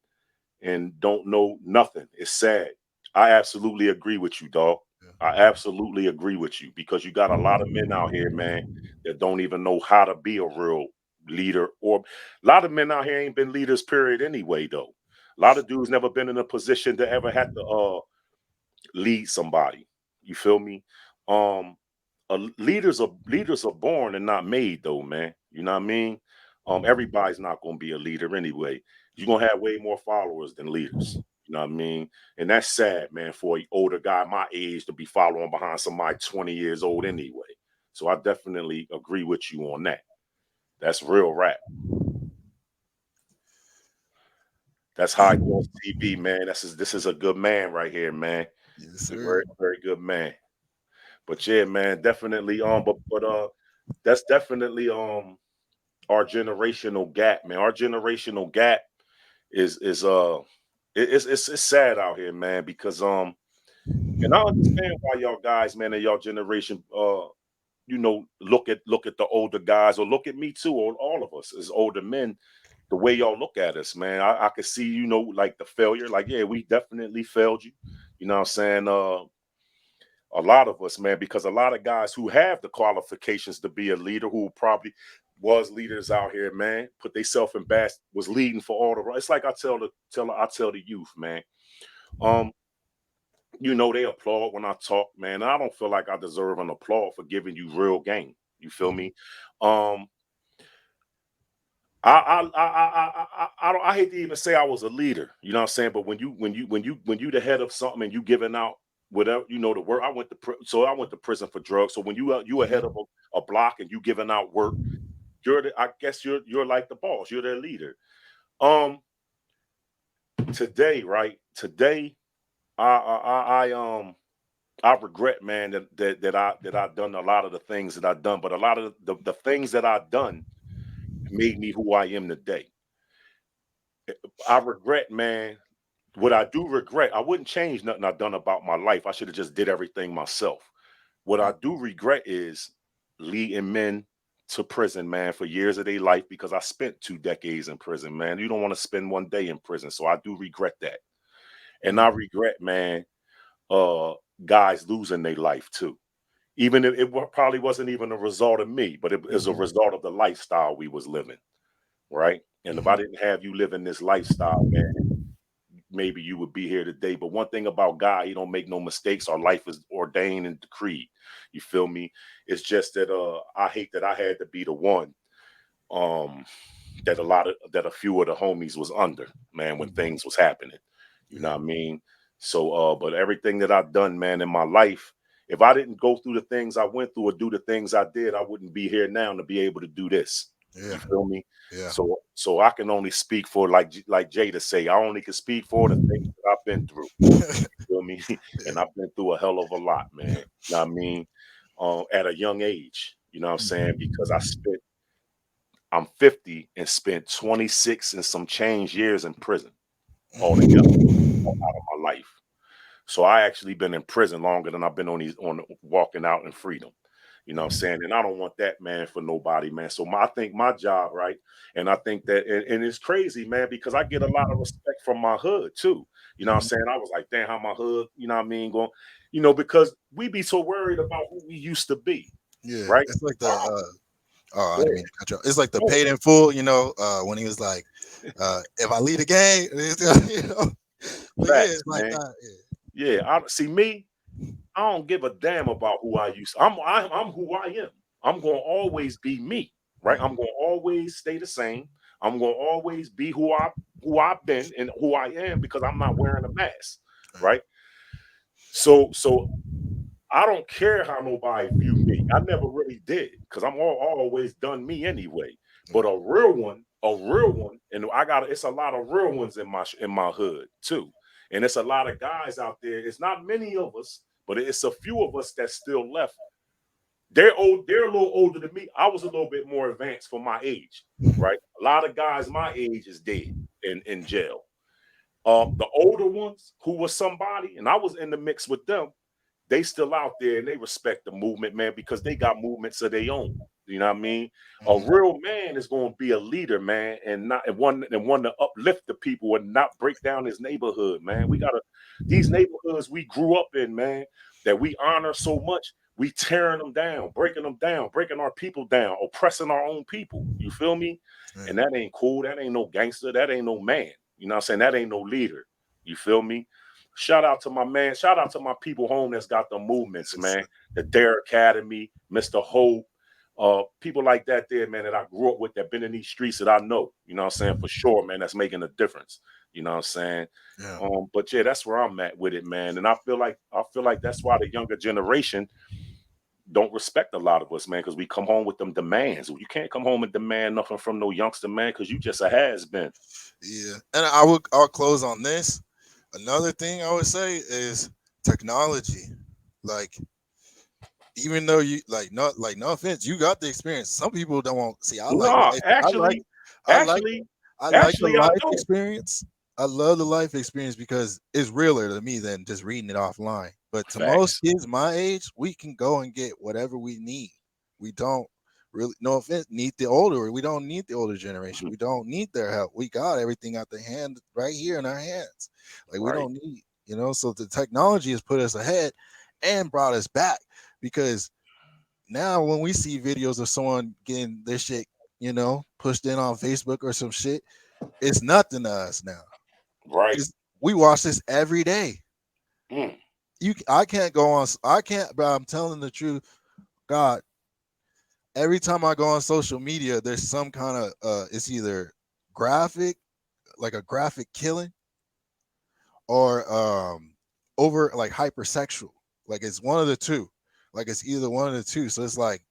and don't know nothing. It's sad. I absolutely agree with you, dog. I Yeah. absolutely agree with you because you got a lot of men out here, man, that don't even know how to be a real leader. Or a lot of men out here ain't been leaders, period, anyway, though. A lot of dudes never been in a position to ever have to lead somebody. You feel me? Um, leaders are born and not made, though, man. You know what I mean? Everybody's not gonna be a leader anyway. You're gonna have way more followers than leaders. You know what I mean? And that's sad, man, for an older guy my age to be following behind somebody 20 years old anyway. So I definitely agree with you on that. That's real rap. That's high gloss TV, man. This is a good man right here, man. Yes, It's a sir. very, very good man. But yeah, man, definitely but that's definitely our generational gap, man. Our generational gap is it's sad out here, man, because and I understand why y'all guys, man, and y'all generation look at the older guys or look at me too, or all of us as older men, the way y'all look at us, man. I could see, like the failure, like, yeah, we definitely failed you. You know what I'm saying? A lot of us, man, because a lot of guys who have the qualifications to be a leader, who probably was leaders out here, man, put themselves in bad, was leading for all the right. It's like I tell the youth, man. Um, they applaud when I talk, man. I don't feel like I deserve an applaud for giving you real game. You feel Mhm. me? Um, I hate to even say I was a leader. You know what I'm saying? But when you the head of something and you giving out whatever, the work. I went to prison for drugs. So when you ahead of a block and you giving out work, I guess you're like the boss. You're their leader. Um, Today, right? Today, I regret, man, that I done a lot of the things that I done, but a lot of the things that I done made me who I am today. I regret, man. What I do regret, I wouldn't change nothing I've done about my life. I should have just did everything myself. What I do regret is leading men to prison, man, for years of their life because I spent 2 decades in prison, man. You don't want to spend one day in prison. So I do regret that. And I regret, man, uh guys losing their life too. Even if probably wasn't even a result of me, but it is a Mhm. result of the lifestyle we was living, right? And if I Mhm. didn't have you living this lifestyle, man, maybe you would be here today. But one thing about God, he don't make no mistakes. Our life is ordained and decreed. You feel me? It's just that I hate that I had to be the one um that a few of the homies was under, man, when Mhm. things was happening. You know Yeah. what I mean? So but everything that I've done, man, in my life, if I didn't go through the things I went through or do the things I did, I wouldn't be here now to be able to do this. Yeah. You feel me? Yeah. So I can only speak for like Jada say, I only can speak for the things that I've been through. You feel me? And I've been through a hell of a lot, man. You know what I mean? At a young age, you know what I'm saying? Because I'm 50 and spent 26 and some change years in prison altogether out of my life. So I actually been in prison longer than I've been on walking out in freedom. You know what I'm saying? And I don't want that, man, for nobody, man. So I think my job, right? And I think that and it's crazy, man, because I get a lot of respect from my hood too. You know what I'm saying? I was like, damn, how my hood, you know what I mean, going, because we be so worried about who we used to be, Yeah. right? It's like the Wow. oh, I Go didn't ahead. mean to cut you off. It's like the Go ahead. paid in full, when he was like, if I lead a game, But yeah, Facts, it's like man. that. Yeah, I see me. I don't give a damn about who I used. I'm who I am. I'm gonna always be me, right? I'm gonna always stay the same. I'm gonna always be who I've been and who I am because I'm not wearing a mask, Yeah. right? So I don't care how nobody view me. I never really did because I'm always done me anyway. But a real one, and it's a lot of real ones in my hood too. And it's a lot of guys out there. It's not many of us, but it's a few of us that's still left. They're old, they're a little older than me. I was a little bit more advanced for my age, right? A lot of guys my age is dead in jail. The older ones who was somebody, and I was in the mix with them, they still out there and they respect the movement, man, because they got movements of their own. You know what I mean? A Mhm. real man is going to be a leader, man, and one to uplift the people and not break down his neighborhood, man. We gotta these neighborhoods we grew up in, man, that we honor so much. We tearing them down, breaking our people down, oppressing our own people. You feel me? Yeah. And that ain't cool. That ain't no gangster. That ain't no man. You know what I'm saying? That ain't no leader. You feel me? Shout out to my man. Shout out to my people home that's got the movements, Yes. man. The Dare Academy, Mr. Hope, people like that there, man, that I grew up with that been in these streets that I know, you know what I'm saying, for sure, man, that's making a difference. You know what I'm saying? Yeah. But yeah, that's where I'm at with it, man. And I feel like that's why the younger generation don't respect a lot of us, man, because we come home with them demands. You can't come home and demand nothing from no youngster, man, because you just a has been. Yeah. And I'll close on this. Another thing I would say is technology. Like, even though you no offense, you got the experience. Some people don't want see. No, I like actually, I like actually, I like the actually, I life don't. experience. I love the life experience because it's realer to me than just reading it offline. But to most Facts. kids my age, we can go and get whatever we need. We don't really, no offense, need the older. We don't need the older generation. Mhm. We don't need their help. We got everything at the hand right here in our hands. Like, we Right. don't need, so the technology has put us ahead and brought us back because now when we see videos of someone getting their shit, pushed in on Facebook or some shit, it's nothing to us now. Right. It's, we watch this every day. Mm. I can't go on. I can't. But I'm telling the truth. God, every time I go on social media, there's some kind of. It's either graphic, like a graphic killing, or over like hypersexual. Like, it's one of the two. Like, it's either one of the two. So it's like,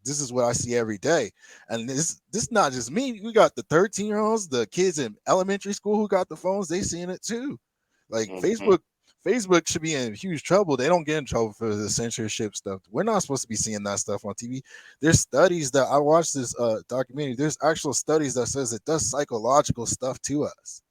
this is what I see every day. And this not just me. We got the 13-year-olds, the kids in elementary school who got the phones, they seeing it too. Like, Mhm. Facebook should be in huge trouble. They don't get in trouble for the censorship stuff. We're not supposed to be seeing that stuff on TV. There's studies that I watched this documentary. There's actual studies that says it does psychological stuff to us.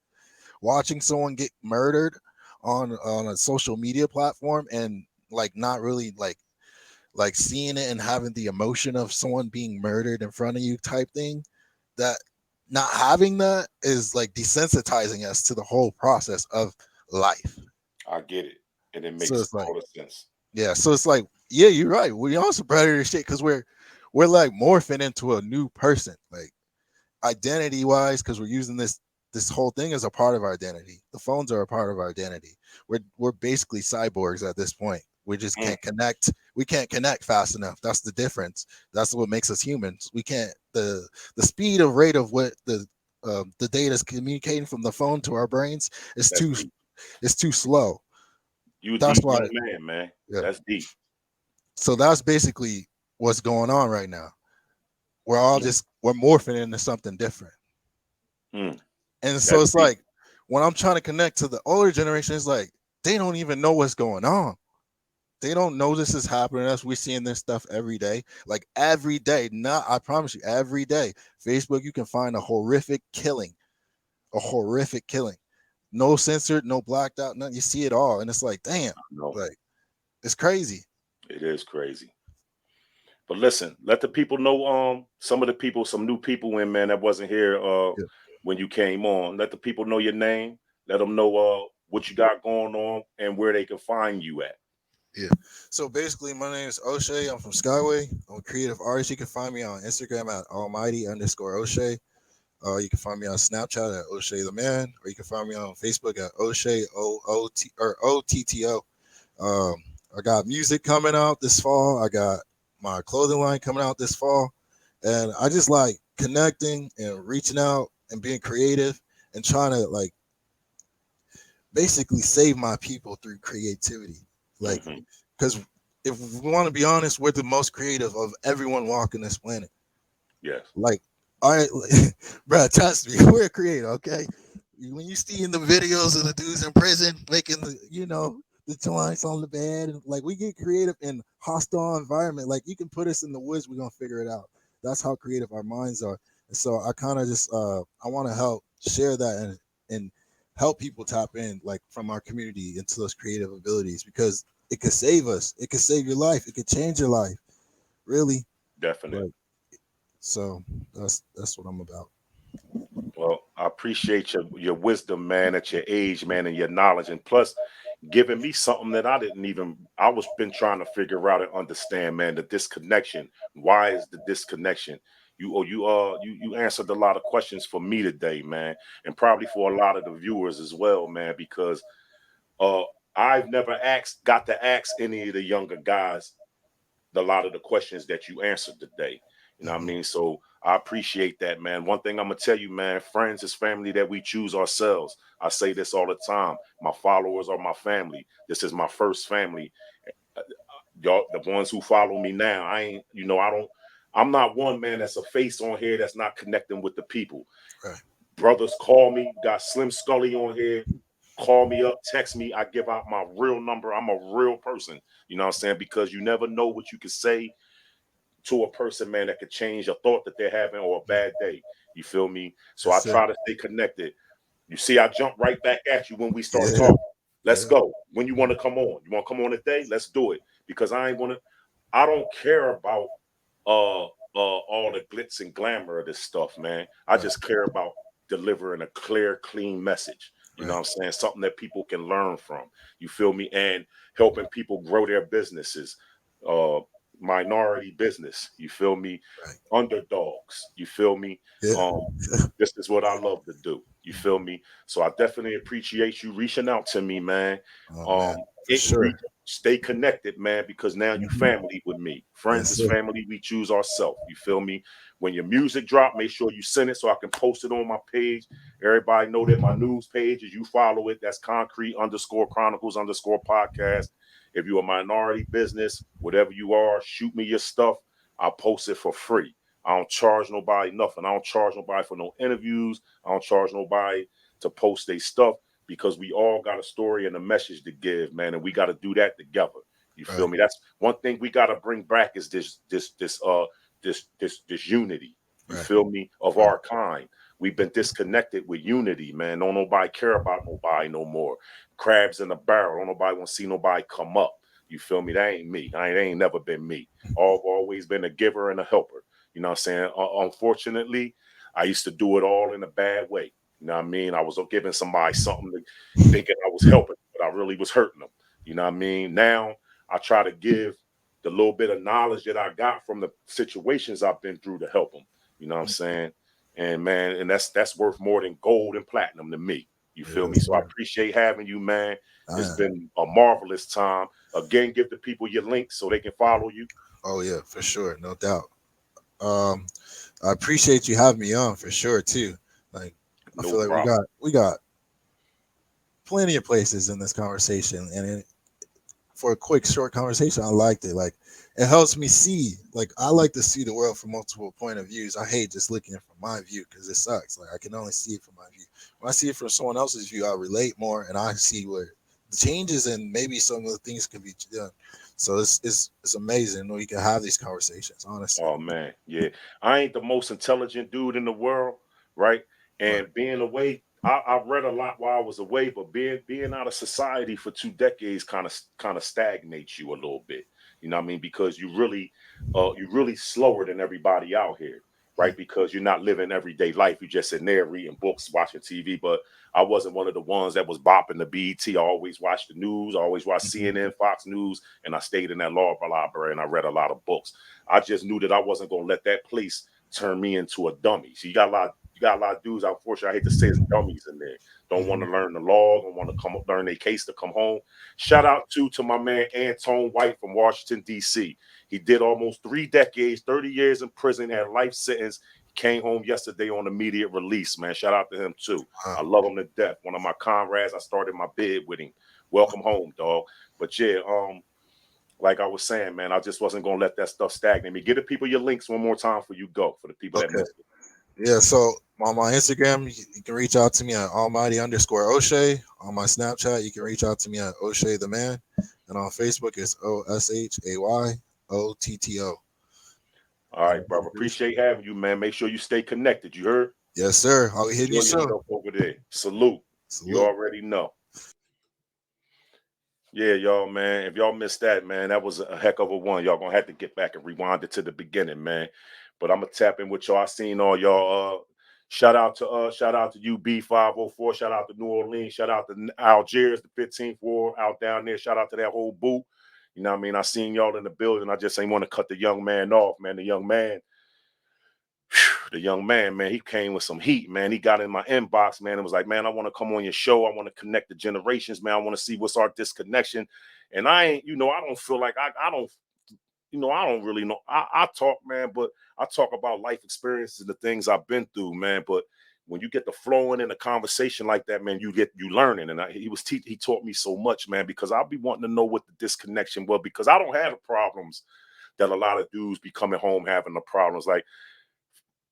Watching someone get murdered on a social media platform and like not really like seeing it and having the emotion of someone being murdered in front of you type thing, that not having that is like desensitizing us to the whole process of life. I get it, and it So makes it's like, all the sense. yeah, so it's like, yeah, you're right, we also predator shit because we're like morphing into a new person, like identity wise, because we're using this whole thing as a part of our identity. The phones are a part of our identity. We're basically cyborgs at this point. We just Mm. can't connect. We can't connect fast enough. That's the difference. That's what makes us humans. We can't, the speed of rate of what the data is communicating from the phone to our brains is That's too deep. is too slow. You a That's deep why, young man, man. yeah. That's deep. So that's basically what's going on right now. Mm, we're morphing into something different. mm. And so That's it's deep. like when I'm trying to connect to the older generation, it's like they don't even know what's going on. They don't know this is happening. Us, we're seeing this stuff every day, like every day. Not, I promise you, every day. Facebook, you can find a horrific killing. No censored, no blacked out, nothing. You see it all, and it's like, damn, No, like it's crazy. it is crazy. But listen, let the people know some of the people, some new people in, man, that wasn't here Yeah, when you came on. Let the people know your name. Let them know what you got going on and where they can find you at. yeah. So basically, my name is O'Shea. I'm from Skyway. I'm a creative artist. You can find me on Instagram at almighty_O'Shea. You can find me on Snapchat at O'Shea the Man, or you can find me on Facebook at O'Shea OTTO. Um, I got music coming out this fall. I got my clothing line coming out this fall, and I just like connecting and reaching out and being creative and trying to like basically save my people through creativity. Like, Hmm. because if we want to be honest, we're the most creative of everyone walking this planet. Yes, Like, I, bro, trust me, we're creative. Okay, when you see in the videos of the dudes in prison making the joints on the bed, and like we get creative in hostile environment. Like you can put us in the woods, we're gonna figure it out. That's how creative our minds are. And so I kind of just I want to help share that and help people tap in like from our community into those creative abilities because it could save us. It could save your life. It could change your life. Really. definite. Like so that's what I'm about. Well, I appreciate your wisdom, man, at your age, man, and your knowledge, and plus giving me something that I didn't even I was been trying to figure out and understand, man, the disconnection. Why is the disconnection? You answered a lot of questions for me today, man, and probably for a lot of the viewers as well, man, because uh I've never got to ask any of the younger guys a lot of the questions that you answered today. You know what I Mhm. mean? So I appreciate that, man. One thing I'm gonna tell you, man, friends is family that we choose ourselves. I say this all the time. My followers are my family. This is my first family. Uh, Y'all, the ones who follow me now, I ain't, I'm not one man that's a face on here that's not connecting with the people. Right. Brothers call me, got Slim Scully on here, call me up, text me. I give out my real number. I'm a real person. You know what I'm saying? Because you never know what you can say to a person, man, that could change a thought that they're having or a bad day. You feel me? So I That's it. try to stay connected. You see, I jump right back at you when we start Yeah. talking. Let's Yeah. go. When you want to come on, you want to come on today? Let's do it. Because I don't care about all the glitz and glamour of this stuff, man. I Right. just care about delivering a clear, clean message. You know Right. what I'm saying? Something that people can learn from. You feel me? And helping people grow their businesses. Uh Minority business. You feel me? Right. Underdogs. You feel me? Yeah. Um, this is what I love to do. You feel me? So I definitely appreciate you reaching out to me, man. Oh man, Um, for sure. stay connected, man, because now you Mhm. family with me. Friends Yes, is sir. family. We choose ourselves. You feel me? When your music drop, make sure you send it so I can post it on my page. Everybody know that my news page is you follow it. That's concrete_chronicles_podcast. If you're a minority business, whatever you are, shoot me your stuff. I'll post it for free. I don't charge nobody nothing. I don't charge nobody for no interviews. I don't charge nobody to post their stuff because we all got a story and a message to give, man, and we got to do that together. You feel Right. me? That's one thing we got to bring back is this unity. You Right. feel me? Of Right. our kind. We've been disconnected with unity, man. Don't nobody care about nobody no more. Crabs in a barrel. Don't nobody want to see nobody come up. You feel me? That ain't me. I ain't never been me. I've always been a giver and a helper. You know what I'm saying? Unfortunately, I used to do it all in a bad way. You know what I mean? I was giving somebody something thinking I was helping, but I really was hurting them. You know what I mean? Now I try to give the little bit of knowledge that I got from the situations I've been through to help them. You know what I'm saying? And man, and that's worth more than gold and platinum to me. You feel me? Yes, So I sir. appreciate having you, man. It's Ah, been a marvelous time. Again, give the people your links so they can follow you. oh yeah, for sure, no doubt. Um, I appreciate you having me on for sure too. Like, I No feel like we got plenty of places in this conversation, and for a quick short conversation. I liked it. Like it helps me see. Like I like to see the world from multiple point of views. I hate just looking at it from my view because it sucks. Like I can only see it from my view. When I see it from someone else's view, I relate more and I see where the changes and maybe some of the things can be done. So it's amazing when you can have these conversations. Honestly, Oh man, yeah. I ain't the most intelligent dude in the world, right? right. And being away, I read a lot while I was away, but being out of society for 2 decades kind of stagnates you a little bit. You know what I mean? Because you're really slower than everybody out here, Mm, right? Because you're not living everyday life. You're just sitting there reading books, watching TV. But I wasn't one of the ones that was bopping the BET. I always watched the news, I always watched mhm, CNN, Fox News, and I stayed in that law library and I read a lot of books. I just knew that I wasn't gonna let that place turn me into a dummy. So you got a lot of dudes, unfortunately, I hate to say it's dummies in there. Don't want mhm. to learn the law, don't want to come up learn their case to come home. Shout out to my man Antone White from Washington, DC. He did almost 3 decades, 30 years in prison, had a life sentence. He came home yesterday on immediate release, man. Shout out to him too. Wow. I love him to death. One of my comrades, I started my bid with him. Welcome home, dog. But yeah, like I was saying, man, I just wasn't gonna let that stuff stagnate me. Give the people your links one more time for you go for the people that Okay. missed it. Yeah, so on my Instagram, you can reach out to me at almighty underscore O'Shea. On my Snapchat, you can reach out to me at O'Shea the Man. And on Facebook, it's OSHAYOTTO. All right, brother. Appreciate having you, man. Make sure you stay connected. You heard? Yes, sir. I'll be hitting you Enjoy soon. yourself over there. Salute. You Salute. already know. Yeah, y'all, man. If y'all missed that, man, that was a heck of a one. Y'all gonna have to get back and rewind it to the beginning, man. But I'm gonna tap in with y'all. I seen all y'all. Shout out to UB 504. Shout out to New Orleans. Shout out to Algiers, the 15th War out down there. Shout out to that whole boot. You know what I mean? I seen y'all in the building. I just ain't want to cut the young man off, man. The young man, he came with some heat, man. He got in my inbox, man, and was like, man, I want to come on your show. I want to connect the generations, man. I want to see what's our disconnection. And I ain't, I don't feel like I don't, I don't really know. I talk, man, but I talk about life experiences and the things I've been through, man. But when you get the flowing in a conversation like that, man, you learning. And he taught me so much, man, because I'll be wanting to know what the disconnection was because I don't have the problems that a lot of dudes be coming home having the problems. Like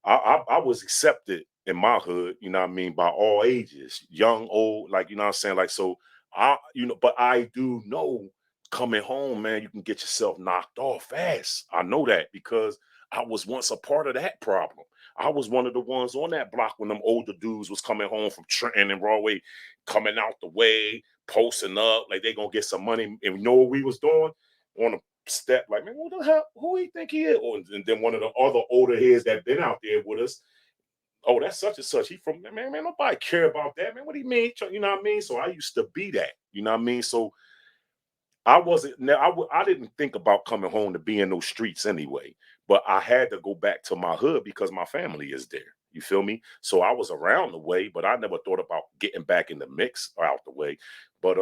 I was accepted in my hood, you know what I mean, by all ages, young, old, like, you know what I'm saying? Like, so but I do know coming home, man, you can get yourself knocked off fast. I know that because I was once a part of that problem. I was one of the ones on that block when them older dudes was coming home from Trenton and Broadway, coming out the way, posting up, like they gonna get some money. And you know what we was doing? On a step like, man, what the hell? Who he think he is? And then one of the other older heads that been out there with us. Oh, that's such and such. He from man. Nobody care about that, man. What do you mean? You know what I mean? So I used to be that. You know what I mean? So I wasn't. I didn't think about coming home to be in those streets anyway. But I had to go back to my hood because my family is there. You feel me? So I was around the way, but I never thought about getting back in the mix or out the way. But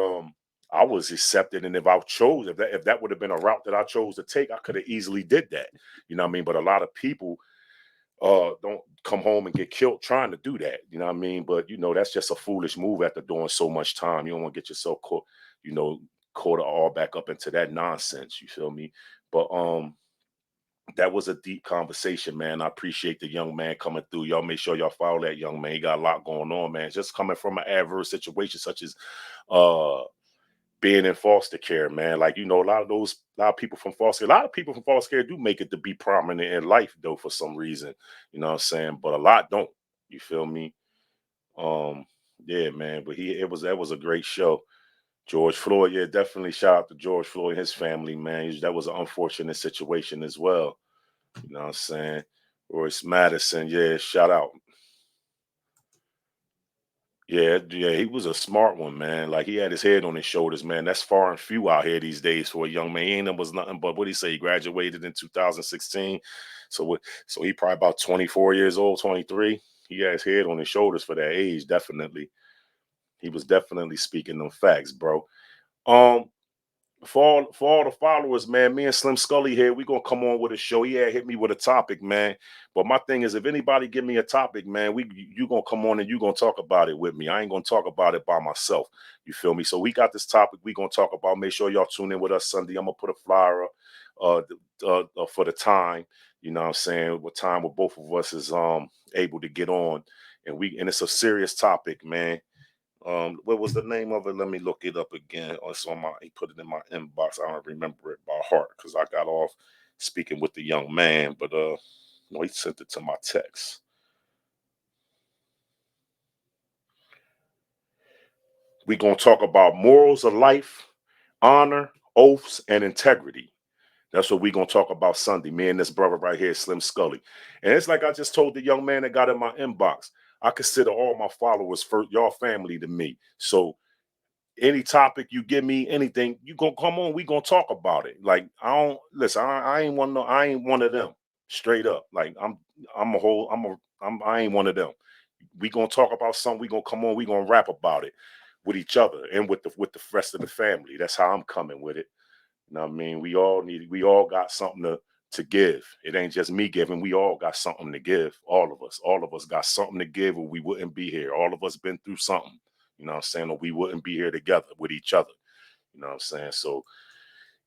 I was accepted, and if that would have been a route that I chose to take, I could have easily did that. You know what I mean? But a lot of people don't come home and get killed trying to do that. You know what I mean? But that's just a foolish move after doing so much time. You don't want to get yourself caught, you know, caught all back up into that nonsense. You feel me? But that was a deep conversation, man. I appreciate the young man coming through. Y'all make sure y'all follow that young man. He got a lot going on, man. Just coming from an adverse situation such as uh being in foster care, man. Like, a lot of people from foster care, a lot of people from foster care do make it to be prominent in life though, for some reason. You know what I'm saying? But a lot don't. You feel me? Um, yeah, man. But that was a great show. George Floyd, yeah, definitely shout out to George Floyd and his family, man. That was an unfortunate situation as well. You know what I'm saying? Royce Madison, yeah, shout out. Yeah, he was a smart one, man. Like he had his head on his shoulders, man. That's far and few out here these days for a young man. He ain't was nothing but what he say. He graduated in 2016, so he probably about 24 years old, 23. He had his head on his shoulders for that age. Definitely, he was definitely speaking them facts, bro. Um, For all the followers, man, me and Slim Scully here, we gonna come on with a show. He had hit me with a topic, man. But my thing is, if anybody give me a topic, man, you gonna come on and you gonna talk about it with me. I ain't gonna talk about it by myself. You feel me? So we got this topic we gonna talk about. Make sure y'all tune in with us Sunday. I'm gonna put a flyer up for the time. You know what I'm saying? What time where both of us is able to get on. And it's a serious topic, man. What was the name of it? Let me look it up again. Oh, it's on my, he put it in my inbox. I don't remember it by heart because I got off speaking with the young man, but no, he sent it to my text. We're gonna talk about morals of life, honor, oaths, and integrity. That's what we're gonna talk about Sunday. Me and this brother right here, Slim Scully. And it's like I just told the young man that got in my inbox. I consider all my followers for y'all family to me. So any topic you give me, anything, you gonna come on, we gonna talk about it. Like I don't listen, I ain't one, no, I ain't one of them. Straight up. Like I ain't one of them. We gonna talk about something, we gonna come on, we gonna rap about it with each other and with the rest of the family. That's how I'm coming with it. You know what I mean? We all got something to give. It ain't just me giving, we all got something to give. All of us. All of us got something to give or we wouldn't be here. All of us been through something. You know what I'm saying? Or we wouldn't be here together with each other. You know what I'm saying? So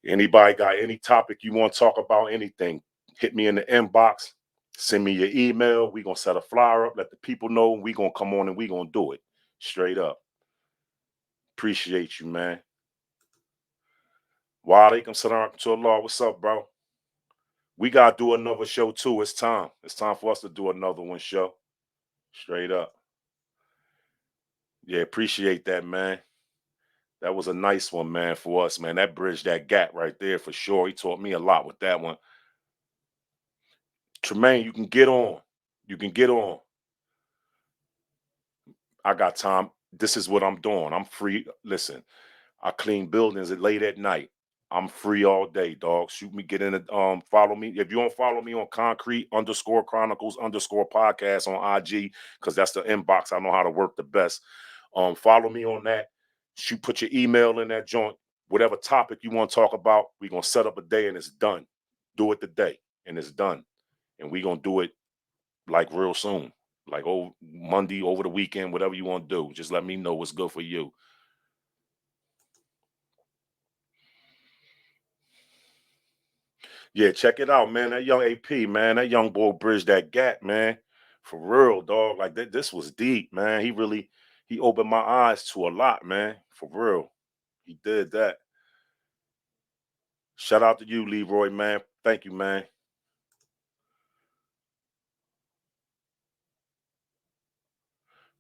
anybody got any topic you want to talk about, anything, hit me in the inbox, send me your email. We gonna set a flyer up, let the people know. We gonna come on and we gonna do it. Straight up. Appreciate you, man. Wa alaikum salam to Allah. What's up, bro? We gotta do another show too. It's time. It's time for us to do another one show. Straight up. Yeah, appreciate that, man. That was a nice one, man, for us, man. That bridged that gap right there for sure. He taught me a lot with that one. Tremaine, you can get on. You can get on. I got time. This is what I'm doing. I'm free. Listen, I clean buildings at late at night. I'm free all day, dog. Shoot me, get in the follow me. If you don't follow me on concrete underscore chronicles underscore podcast on IG, because that's the inbox. I know how to work the best. Follow me on that. Shoot, put your email in that joint. Whatever topic you want to talk about, we're gonna set up a day and it's done. Do it today and it's done. And we're gonna do it like real soon. Like Monday, over the weekend, whatever you want to do. Just let me know what's good for you. Yeah, check it out, man. That young AP, man, that young boy bridged that gap, man. For real, dog. Like this was deep, man. He opened my eyes to a lot, man. For real. He did that. Shout out to you, Leroy, man. Thank you, man.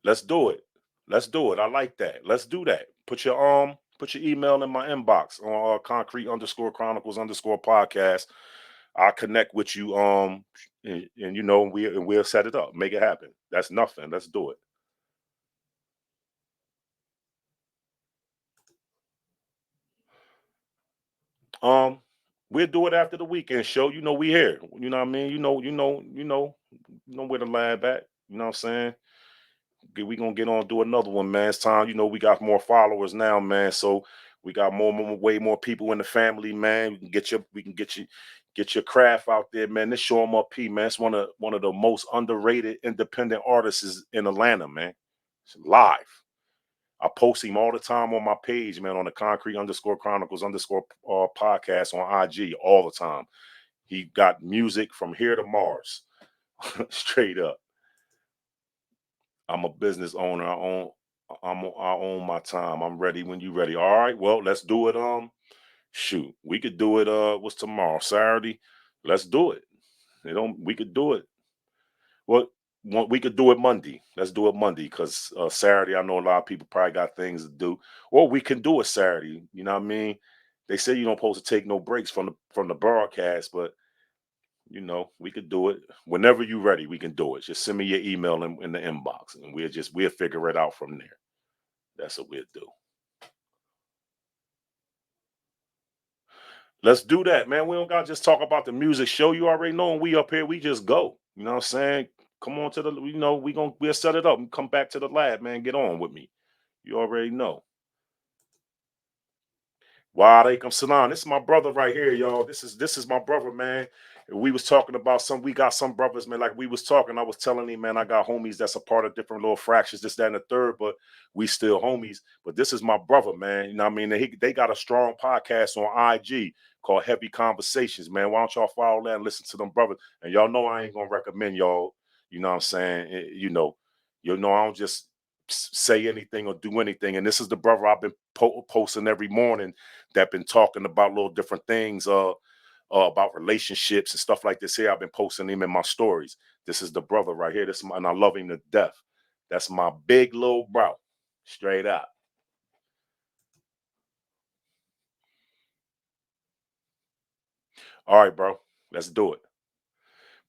Let's do it. Let's do it. I like that. Let's do that. Put your email in my inbox on concrete underscore chronicles underscore podcast. I'll connect with you. And you know, we'll set it up, make it happen. That's nothing. Let's do it. Um, we'll do it after the weekend show. You know, we here. You know what I mean? You know where the lab at. You know what I'm saying? We gonna get on do another one, man. It's time. You know, we got more followers now, man. So we got way more people in the family, man. We can get your craft out there, man. This Show 'em Up P, man. It's one of the most underrated independent artists in Atlanta, man. It's live. I post him all the time on my page, man, on the concrete underscore chronicles underscore podcast on IG all the time. He got music from here to Mars. Straight up. I'm a business owner. I own my time. I'm ready when you ready. All right. Well, let's do it. Shoot. We could do it what's tomorrow? Saturday. Let's do it. We could do it. Well, we could do it Monday. Let's do it Monday because Saturday, I know a lot of people probably got things to do. Or we can do it Saturday. You know what I mean? They say you don't supposed to take no breaks from the broadcast, but you know, we could do it whenever you're ready. We can do it. Just send me your email in the inbox, and we'll figure it out from there. That's what we'll do. Let's do that, man. We don't got to just talk about the music show. You already know when we up here, we just go. You know what I'm saying? Come on to the, we'll set it up and come back to the lab, man. Get on with me. You already know. Wa alaikum salam. This is my brother right here, y'all. This is my brother, man. We was talking about some. We got some brothers, man. Like we was talking, I was telling him, man, I got homies that's a part of different little fractions, this, that, and the third, but we still homies. But this is my brother, man. You know what I mean? They got a strong podcast on IG called Heavy Conversations, man. Why don't y'all follow that and listen to them brothers? And y'all know I ain't gonna recommend y'all. You know what I'm saying? I don't just say anything or do anything. And this is the brother I've been posting every morning that been talking about little different things about relationships and stuff like this here. I've been posting him in my stories. This is the brother right here. And I love him to death. That's my big little bro. Straight up. All right, bro. Let's do it.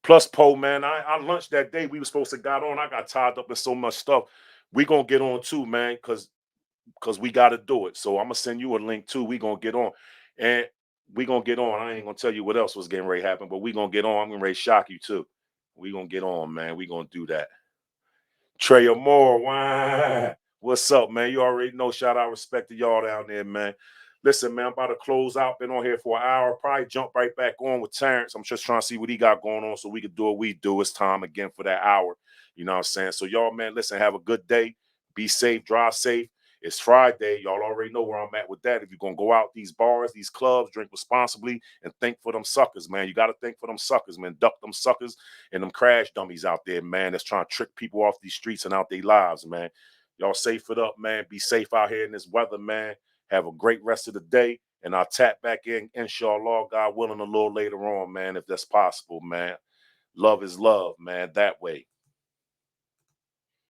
Plus, Poe, man, I lunched that day. We were supposed to got on. I got tied up in so much stuff. We gonna get on too, man, because we got to do it. So I'm gonna send you a link too. We gonna get on, and we gonna get on. I ain't gonna tell you what else was getting ready to happen, but we gonna get on. I'm gonna ready to shock you too. We gonna get on, man. We gonna do that. Trey Moore, why? What's up, man? You already know. Shout out, respect to y'all down there, man. Listen, man, I'm about to close out. Been on here for an hour. Probably jump right back on with Terrence. I'm just trying to see what he got going on so we can do what we do. It's time again for that hour. You know what I'm saying? So, y'all, man, listen, have a good day. Be safe, drive safe. It's Friday. Y'all already know where I'm at with that. If you're going to go out these bars, these clubs, drink responsibly and think for them suckers, man. You got to think for them suckers, man. Duck them suckers and them crash dummies out there, man, that's trying to trick people off these streets and out their lives, man. Y'all safe it up, man. Be safe out here in this weather, man. Have a great rest of the day. And I'll tap back in, inshallah, God willing, a little later on, man, if that's possible, man. Love is love, man, that way.